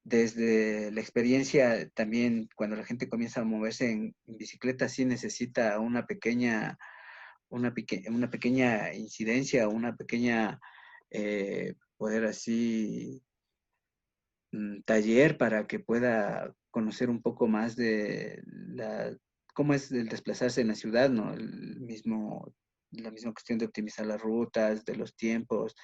desde la experiencia también cuando la gente comienza a moverse en bicicleta sí necesita una pequeña incidencia, una pequeña, poder así, taller para que pueda conocer un poco más de cómo es el desplazarse en la ciudad, ¿no? La misma cuestión de optimizar las rutas, de los tiempos,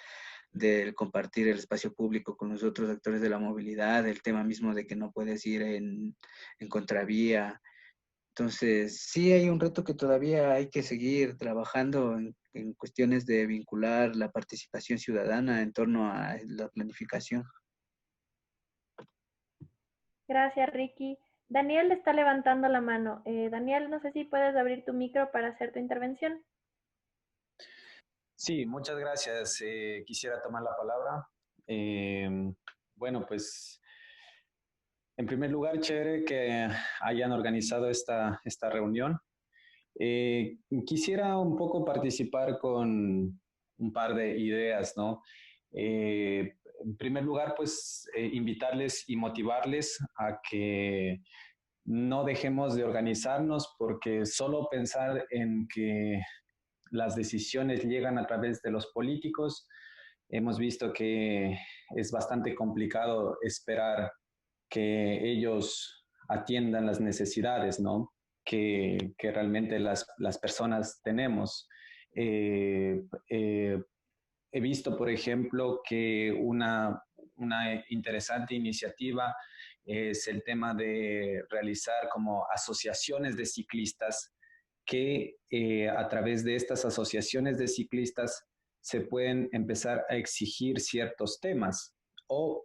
del compartir el espacio público con los otros actores de la movilidad, el tema mismo de que no puedes ir en contravía. Entonces, sí hay un reto que todavía hay que seguir trabajando en cuestiones de vincular la participación ciudadana en torno a la planificación. Gracias, Ricky. Daniel está levantando la mano. Daniel, no sé si puedes abrir tu micro para hacer tu intervención. Sí, muchas gracias. Quisiera tomar la palabra. Bueno, pues en primer lugar, chévere que hayan organizado esta reunión. Quisiera un poco participar con un par de ideas, ¿no? En primer lugar, pues invitarles y motivarles a que no dejemos de organizarnos porque solo pensar en que las decisiones llegan a través de los políticos, hemos visto que es bastante complicado esperar que ellos atiendan las necesidades, ¿no? Que realmente las personas tenemos. Eh, eh, He visto, por ejemplo, que una interesante iniciativa es el tema de realizar como asociaciones de ciclistas que a través de estas asociaciones de ciclistas se pueden empezar a exigir ciertos temas o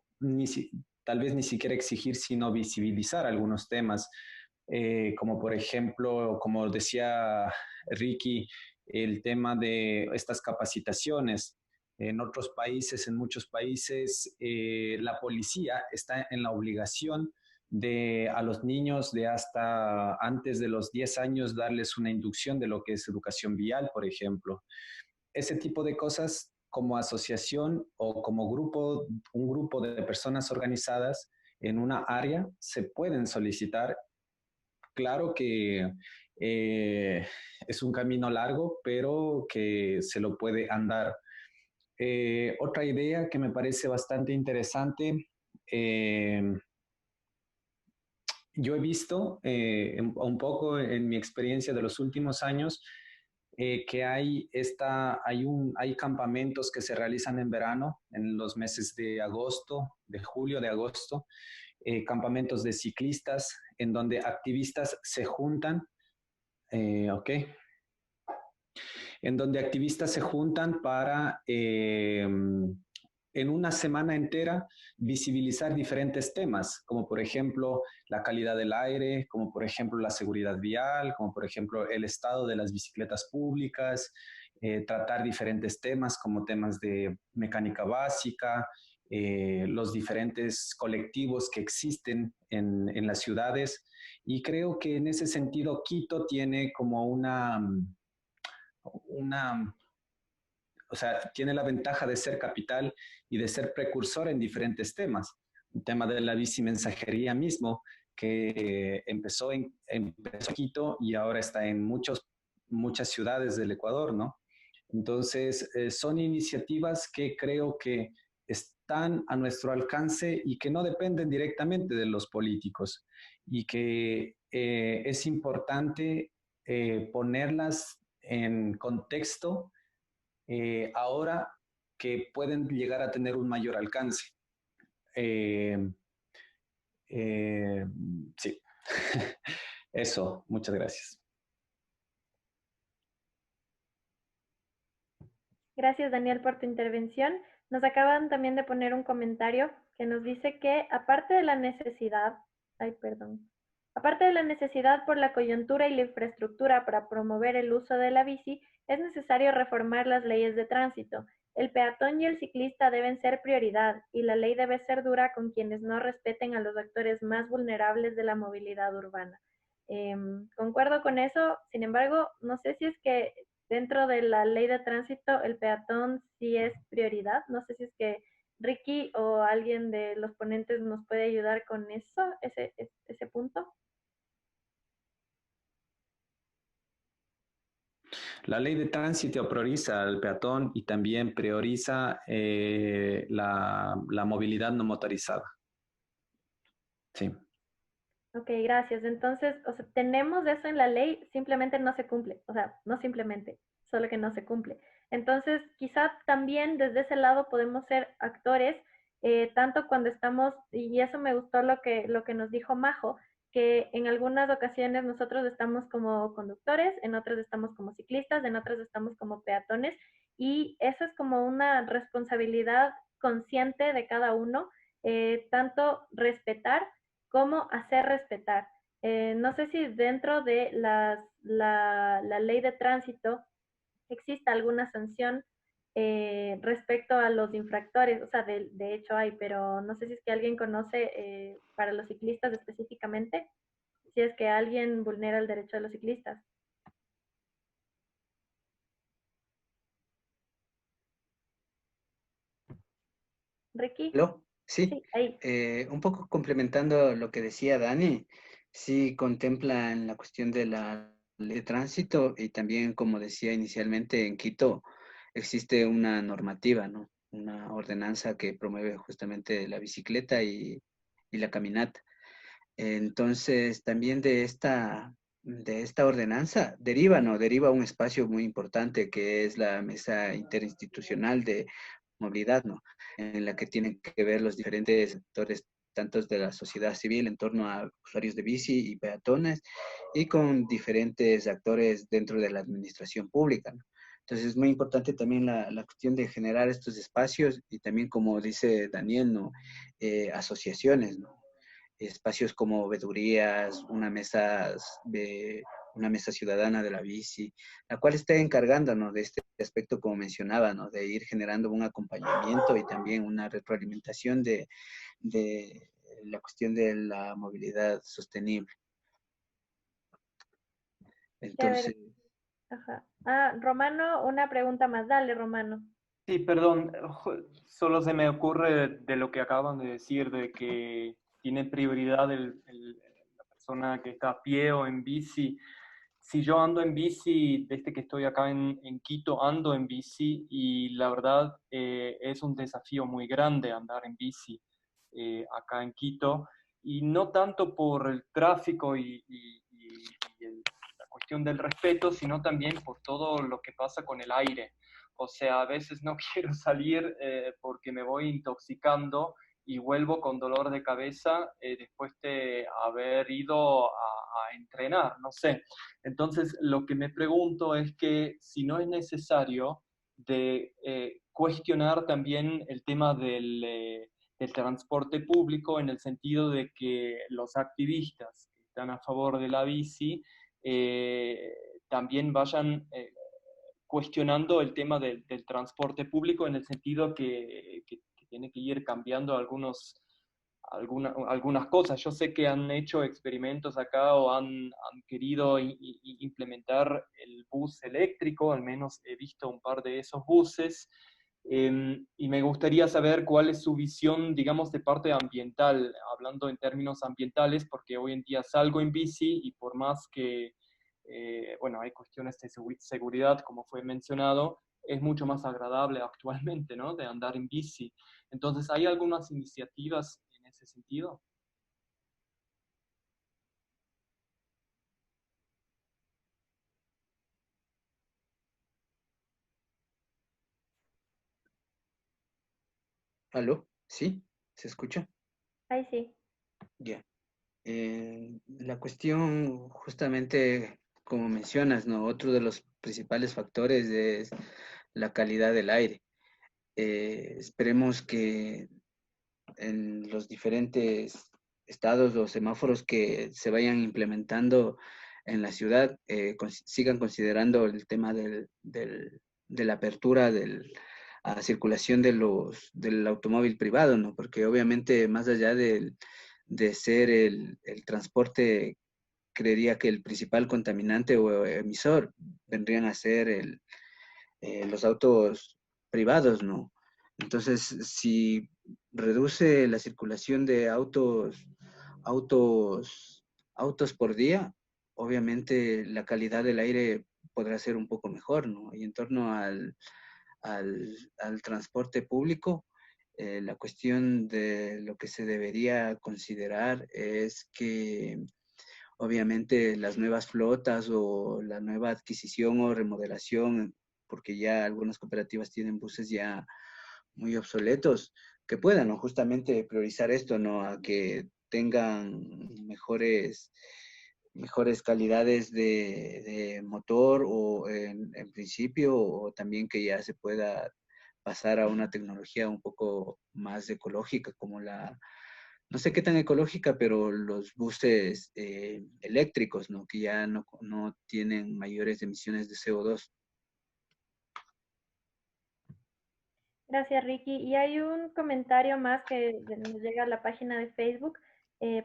tal vez ni siquiera exigir, sino visibilizar algunos temas, como por ejemplo, como decía Ricky, el tema de estas capacitaciones. En otros países, en muchos países, la policía está en la obligación de a los niños de hasta antes de los 10 años darles una inducción de lo que es educación vial, por ejemplo. Ese tipo de cosas como asociación o como grupo, un grupo de personas organizadas en una área se pueden solicitar. Claro que es un camino largo, pero que se lo puede andar. Otra idea que me parece bastante interesante, yo he visto un poco en mi experiencia de los últimos años que hay campamentos que se realizan en verano, en los meses de agosto, de julio, de agosto, campamentos de ciclistas en donde activistas se juntan, ¿ok? En donde activistas se juntan para en una semana entera visibilizar diferentes temas, como por ejemplo la calidad del aire, como por ejemplo la seguridad vial, como por ejemplo el estado de las bicicletas públicas, tratar diferentes temas como temas de mecánica básica, los diferentes colectivos que existen en las ciudades. Y creo que en ese sentido Quito tiene como o sea, tiene la ventaja de ser capital y de ser precursor en diferentes temas. Un tema de la bicimensajería mismo, que empezó en Quito y ahora está en muchas ciudades del Ecuador, ¿no? Entonces, son iniciativas que creo que están a nuestro alcance y que no dependen directamente de los políticos y que es importante ponerlas en contexto ahora que pueden llegar a tener un mayor alcance. Eh, eh, sí, eso, muchas gracias. Gracias, Daniel, por tu intervención. Nos acaban también de poner un comentario que nos dice que aparte de la necesidad por la coyuntura y la infraestructura para promover el uso de la bici, es necesario reformar las leyes de tránsito. El peatón y el ciclista deben ser prioridad y la ley debe ser dura con quienes no respeten a los actores más vulnerables de la movilidad urbana. Concuerdo con eso, sin embargo, no sé si es que dentro de la ley de tránsito el peatón sí es prioridad. No sé si es que Ricky o alguien de los ponentes nos puede ayudar con eso, ese punto. La ley de tránsito prioriza al peatón y también prioriza la movilidad no motorizada. Sí. Ok, gracias. Entonces, o sea, tenemos eso en la ley, simplemente no se cumple. O sea, no simplemente, solo que no se cumple. Entonces, quizá también desde ese lado podemos ser actores, tanto cuando estamos, y eso me gustó lo que nos dijo Majo, que en algunas ocasiones nosotros estamos como conductores, en otras estamos como ciclistas, en otras estamos como peatones, y eso es como una responsabilidad consciente de cada uno, tanto respetar cómo hacer respetar. No sé si dentro de la ley de tránsito existe alguna sanción respecto a los infractores, o sea, de hecho hay, pero no sé si es que alguien conoce para los ciclistas específicamente, si es que alguien vulnera el derecho de los ciclistas. Ricky. ¿Aló? Sí, Sí, ahí. un poco complementando lo que decía Dani, sí contempla en la cuestión de la ley de tránsito y también, como decía inicialmente, en Quito existe una normativa, ¿no? Una ordenanza que promueve justamente la bicicleta y la caminata. Entonces, también de esta ordenanza deriva, ¿no? Deriva un espacio muy importante que es la mesa interinstitucional de movilidad, ¿no? En la que tienen que ver los diferentes sectores, tanto de la sociedad civil en torno a usuarios de bici y peatones, y con diferentes actores dentro de la administración pública, ¿no? Entonces es muy importante también la cuestión de generar estos espacios y también, como dice Daniel, ¿no? Asociaciones, ¿no? Espacios como vedurías, una mesa ciudadana de la bici, la cual está encargándonos de este aspecto, como mencionaba, ¿no? De ir generando un acompañamiento y también una retroalimentación de la cuestión de la movilidad sostenible. Chévere. Entonces, Ajá. Ah, Romano, una pregunta más. Dale, Romano. Sí, perdón, solo se me ocurre de lo que acaban de decir, de que tiene prioridad la persona que está a pie o en bici. Si yo ando en bici, desde que estoy acá en Quito, ando en bici y la verdad es un desafío muy grande andar en bici acá en Quito y no tanto por el tráfico la cuestión del respeto, sino también por todo lo que pasa con el aire. O sea, a veces no quiero salir porque me voy intoxicando y vuelvo con dolor de cabeza después de haber ido a entrenar, no sé. Entonces, lo que me pregunto es que si no es necesario de cuestionar también el tema del transporte público en el sentido de que los activistas que están a favor de la bici también vayan cuestionando el tema del transporte público en el sentido que tiene que ir cambiando algunas cosas. Yo sé que han hecho experimentos acá o han querido implementar el bus eléctrico, al menos he visto un par de esos buses, y me gustaría saber cuál es su visión, digamos, de parte ambiental, hablando en términos ambientales, porque hoy en día salgo en bici y por más que, bueno, hay cuestiones de seguridad, como fue mencionado, es mucho más agradable actualmente, ¿no? De andar en bici. Entonces, ¿hay algunas iniciativas en ese sentido? ¿Aló? ¿Sí? ¿Se escucha? Ay, sí. Ya. La cuestión, justamente, como mencionas, ¿no? Otro de los principales factores es la calidad del aire. Esperemos que en los diferentes estados o semáforos que se vayan implementando en la ciudad sigan considerando el tema de la apertura a circulación del automóvil privado, ¿no? Porque obviamente más allá de ser el transporte, creería que el principal contaminante o emisor vendrían a ser los autos privados, ¿no? Entonces, si reduce la circulación de autos por día, obviamente la calidad del aire podrá ser un poco mejor, ¿no? Y en torno al transporte público, la cuestión de lo que se debería considerar es que obviamente las nuevas flotas o la nueva adquisición o remodelación, porque ya algunas cooperativas tienen buses ya muy obsoletos, que puedan, ¿no? Justamente priorizar esto, ¿no? A que tengan mejores calidades de motor o en principio, o también que ya se pueda pasar a una tecnología un poco más ecológica, como no sé qué tan ecológica, pero los buses eléctricos, ¿no? Que ya no tienen mayores emisiones de CO2. Gracias, Ricky. Y hay un comentario más que nos llega a la página de Facebook.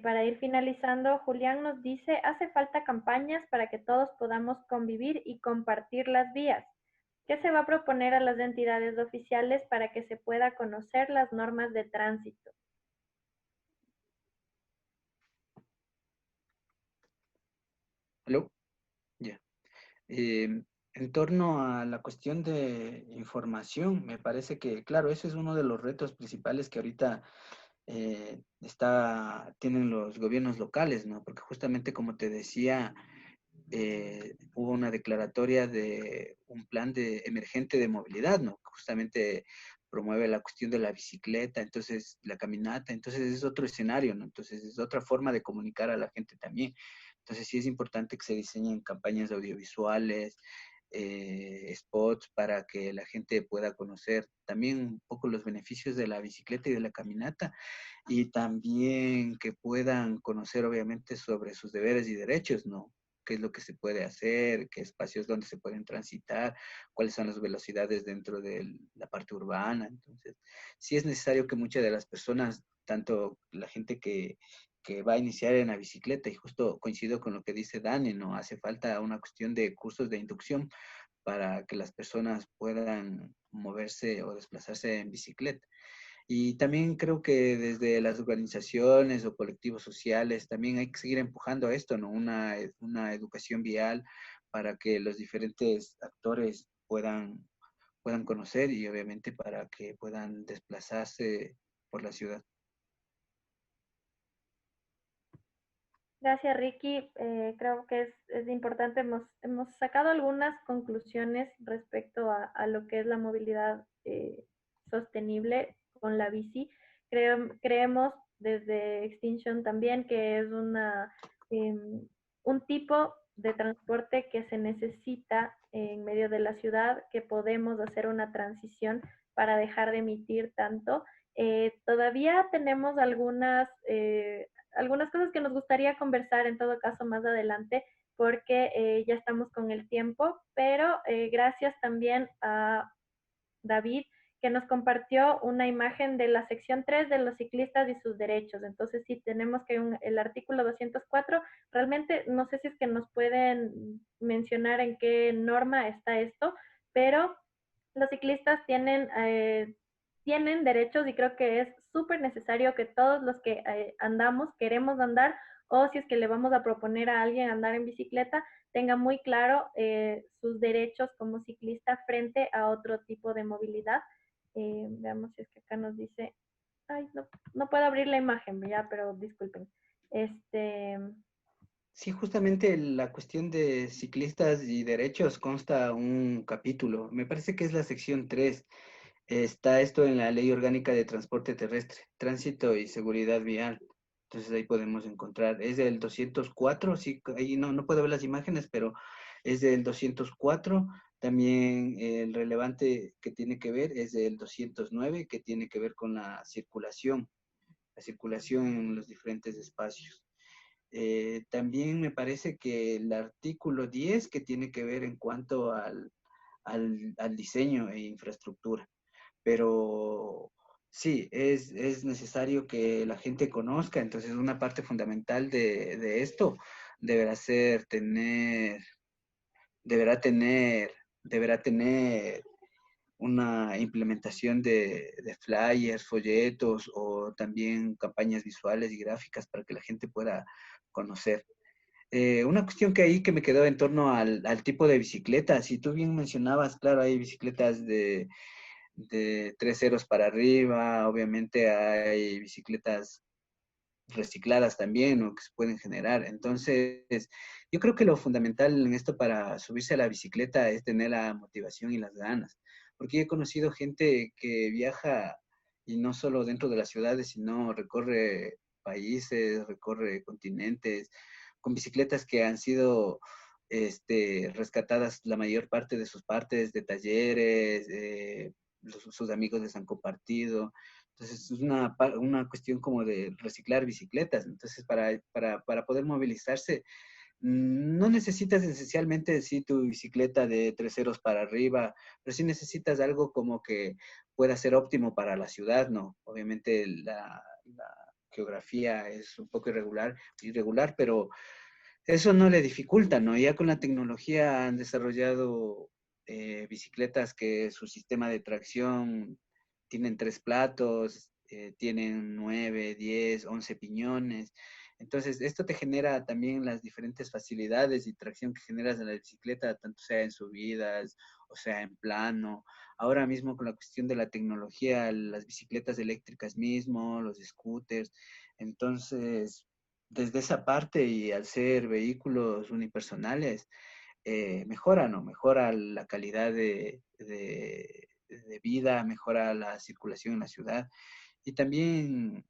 Para ir finalizando, Julián nos dice, hace falta campañas para que todos podamos convivir y compartir las vías. ¿Qué se va a proponer a las entidades oficiales para que se pueda conocer las normas de tránsito? ¿Aló? Ya. En torno a la cuestión de información, me parece que, claro, ese es uno de los retos principales que ahorita tienen los gobiernos locales, ¿no? Porque justamente como te decía, hubo una declaratoria de un plan emergente de movilidad, ¿no? Justamente promueve la cuestión de la bicicleta, entonces la caminata, entonces es otro escenario, ¿no? Entonces es otra forma de comunicar a la gente también. Entonces sí es importante que se diseñen campañas audiovisuales, spots para que la gente pueda conocer también un poco los beneficios de la bicicleta y de la caminata y también que puedan conocer obviamente sobre sus deberes y derechos, ¿no? Qué es lo que se puede hacer, qué espacios donde se pueden transitar, cuáles son las velocidades dentro de la parte urbana. Entonces, sí es necesario que muchas de las personas, tanto la gente que va a iniciar en la bicicleta, y justo coincido con lo que dice Dani, ¿no? Hace falta una cuestión de cursos de inducción para que las personas puedan moverse o desplazarse en bicicleta. Y también creo que desde las organizaciones o colectivos sociales también hay que seguir empujando a esto, ¿no? Una educación vial para que los diferentes actores puedan conocer y obviamente para que puedan desplazarse por la ciudad. Gracias, Ricky. Creo que es importante. Hemos sacado algunas conclusiones respecto a lo que es la movilidad sostenible con la bici. Creemos desde Extinction también que es un tipo de transporte que se necesita en medio de la ciudad, que podemos hacer una transición para dejar de emitir tanto. Todavía tenemos algunas cosas que nos gustaría conversar en todo caso más adelante porque ya estamos con el tiempo, pero gracias también a David que nos compartió una imagen de la sección 3 de los ciclistas y sus derechos. Entonces, sí, tenemos que el artículo 204, realmente no sé si es que nos pueden mencionar en qué norma está esto, pero los ciclistas tienen derechos y creo que es súper necesario que todos los que andamos, queremos andar, o si es que le vamos a proponer a alguien andar en bicicleta, tenga muy claro sus derechos como ciclista frente a otro tipo de movilidad. Veamos si es que acá nos dice, ay, no puedo abrir la imagen, ya, pero disculpen. Sí, justamente la cuestión de ciclistas y derechos consta un capítulo. Me parece que es la sección 3. Está esto en la Ley Orgánica de Transporte Terrestre, Tránsito y Seguridad Vial. Entonces ahí podemos encontrar, es del 204, sí, ahí no puedo ver las imágenes, pero es del 204. También el relevante que tiene que ver es del 209, que tiene que ver con la circulación en los diferentes espacios. También me parece que el artículo 10, que tiene que ver en cuanto al diseño e infraestructura. Pero sí, es necesario que la gente conozca, entonces una parte fundamental de esto deberá ser deberá tener, deberá tener una implementación de flyers, folletos o también campañas visuales y gráficas para que la gente pueda conocer. Una cuestión que ahí que me quedó en torno al tipo de bicicletas, y tú bien mencionabas, claro, hay bicicletas de 3 ceros para arriba, obviamente hay bicicletas recicladas también o que se pueden generar. Entonces, yo creo que lo fundamental en esto para subirse a la bicicleta es tener la motivación y las ganas, porque he conocido gente que viaja y no solo dentro de las ciudades, sino recorre países, recorre continentes, con bicicletas que han sido rescatadas la mayor parte de sus partes de talleres, sus amigos les han compartido. Entonces, es una cuestión como de reciclar bicicletas. Entonces, para poder movilizarse, no necesitas esencialmente, sí, tu bicicleta de 3 ceros para arriba, pero sí necesitas algo como que pueda ser óptimo para la ciudad, ¿no? Obviamente la geografía es un poco irregular, pero eso no le dificulta, ¿no? Ya con la tecnología han desarrollado bicicletas que su sistema de tracción tienen 3 platos, tienen 9, 10, 11 piñones. Entonces, esto te genera también las diferentes facilidades y tracción que generas en la bicicleta, tanto sea en subidas o sea en plano. Ahora mismo con la cuestión de la tecnología, las bicicletas eléctricas mismo, los scooters. Entonces, desde esa parte y al ser vehículos unipersonales, mejora, ¿no? Mejora la calidad de vida, mejora la circulación en la ciudad y también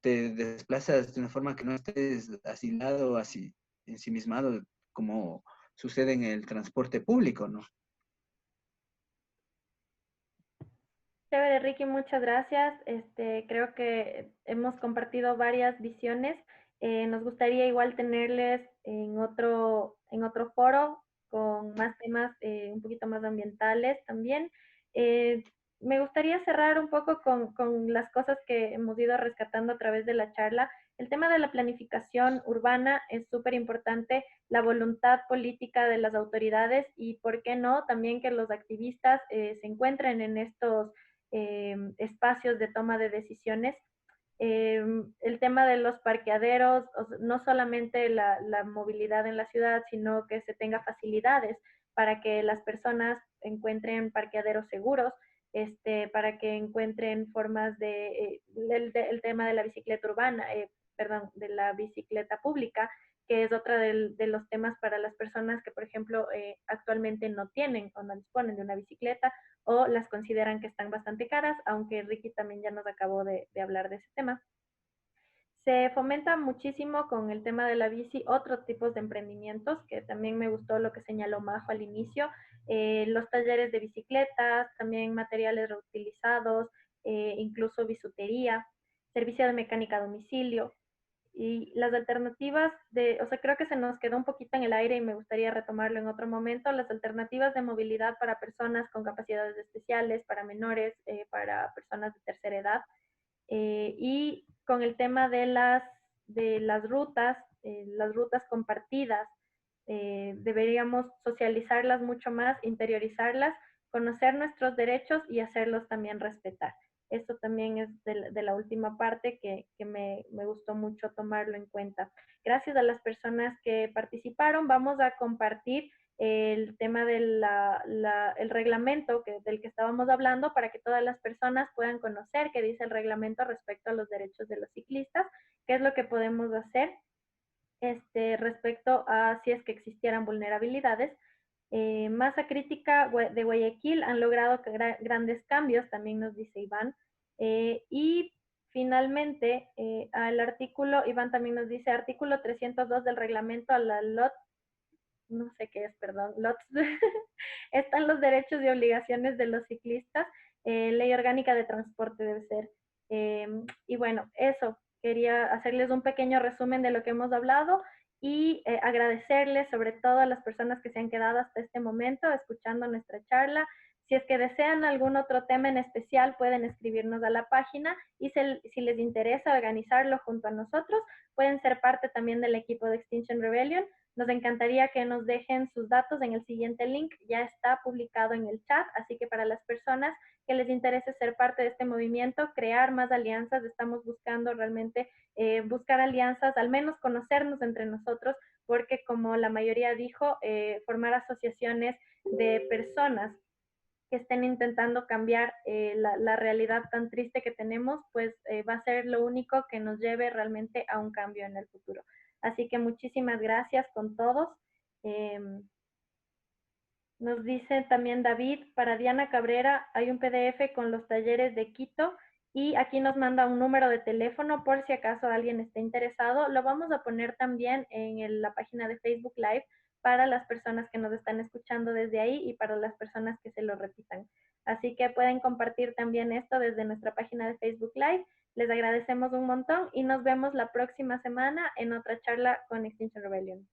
te desplazas de una forma que no estés asilado, así, ensimismado, como sucede en el transporte público, ¿no? Chévere, Ricky, muchas gracias. Creo que hemos compartido varias visiones. Nos gustaría igual tenerles en otro foro con más temas un poquito más ambientales también. Eh, Me gustaría cerrar un poco con las cosas que hemos ido rescatando a través de la charla. El tema de la planificación urbana es súper importante, la voluntad política de las autoridades y, ¿por qué no?, también que los activistas se encuentren en estos espacios de toma de decisiones. El tema de los parqueaderos, no solamente la movilidad en la ciudad, sino que se tenga facilidades para que las personas encuentren parqueaderos seguros, para que encuentren formas el tema de la bicicleta urbana, perdón, de la bicicleta pública, que es otra de los temas para las personas que, por ejemplo, actualmente no tienen o no disponen de una bicicleta o las consideran que están bastante caras, aunque Ricky también ya nos acabó de hablar de ese tema. Se fomenta muchísimo con el tema de la bici otros tipos de emprendimientos, que también me gustó lo que señaló Majo al inicio, los talleres de bicicletas, también materiales reutilizados, incluso bisutería, servicio de mecánica a domicilio, y las alternativas de, o sea, creo que se nos quedó un poquito en el aire y me gustaría retomarlo en otro momento, las alternativas de movilidad para personas con capacidades especiales, para menores, para personas de tercera edad, y con el tema de las rutas compartidas, deberíamos socializarlas mucho más, interiorizarlas, conocer nuestros derechos y hacerlos también respetar. Esto también es de la última parte que me gustó mucho tomarlo en cuenta. Gracias a las personas que participaron, vamos a compartir el tema del el reglamento del que estábamos hablando para que todas las personas puedan conocer qué dice el reglamento respecto a los derechos de los ciclistas, qué es lo que podemos hacer respecto a si es que existieran vulnerabilidades. Masa Crítica de Guayaquil han logrado grandes cambios, también nos dice Iván. Y finalmente, al artículo, Iván también nos dice, artículo 302 del reglamento a la LOT, no sé qué es, perdón, LOTS, están los derechos y obligaciones de los ciclistas, ley orgánica de transporte debe ser. Y bueno, eso, quería hacerles un pequeño resumen de lo que hemos hablado y agradecerles sobre todo a las personas que se han quedado hasta este momento escuchando nuestra charla. Si es que desean algún otro tema en especial, pueden escribirnos a la página y si les interesa organizarlo junto a nosotros, pueden ser parte también del equipo de Extinction Rebellion. Nos encantaría que nos dejen sus datos en el siguiente link, ya está publicado en el chat, así que para las personas que les interese ser parte de este movimiento, crear más alianzas, estamos buscando realmente buscar alianzas, al menos conocernos entre nosotros, porque como la mayoría dijo, formar asociaciones de personas que estén intentando cambiar la realidad tan triste que tenemos, pues va a ser lo único que nos lleve realmente a un cambio en el futuro. Así que muchísimas gracias con todos. Nos dice también David, para Diana Cabrera hay un PDF con los talleres de Quito y aquí nos manda un número de teléfono por si acaso alguien esté interesado. Lo vamos a poner también en la página de Facebook Live para las personas que nos están escuchando desde ahí y para las personas que se lo repitan. Así que pueden compartir también esto desde nuestra página de Facebook Live. Les agradecemos un montón y nos vemos la próxima semana en otra charla con Extinction Rebellion.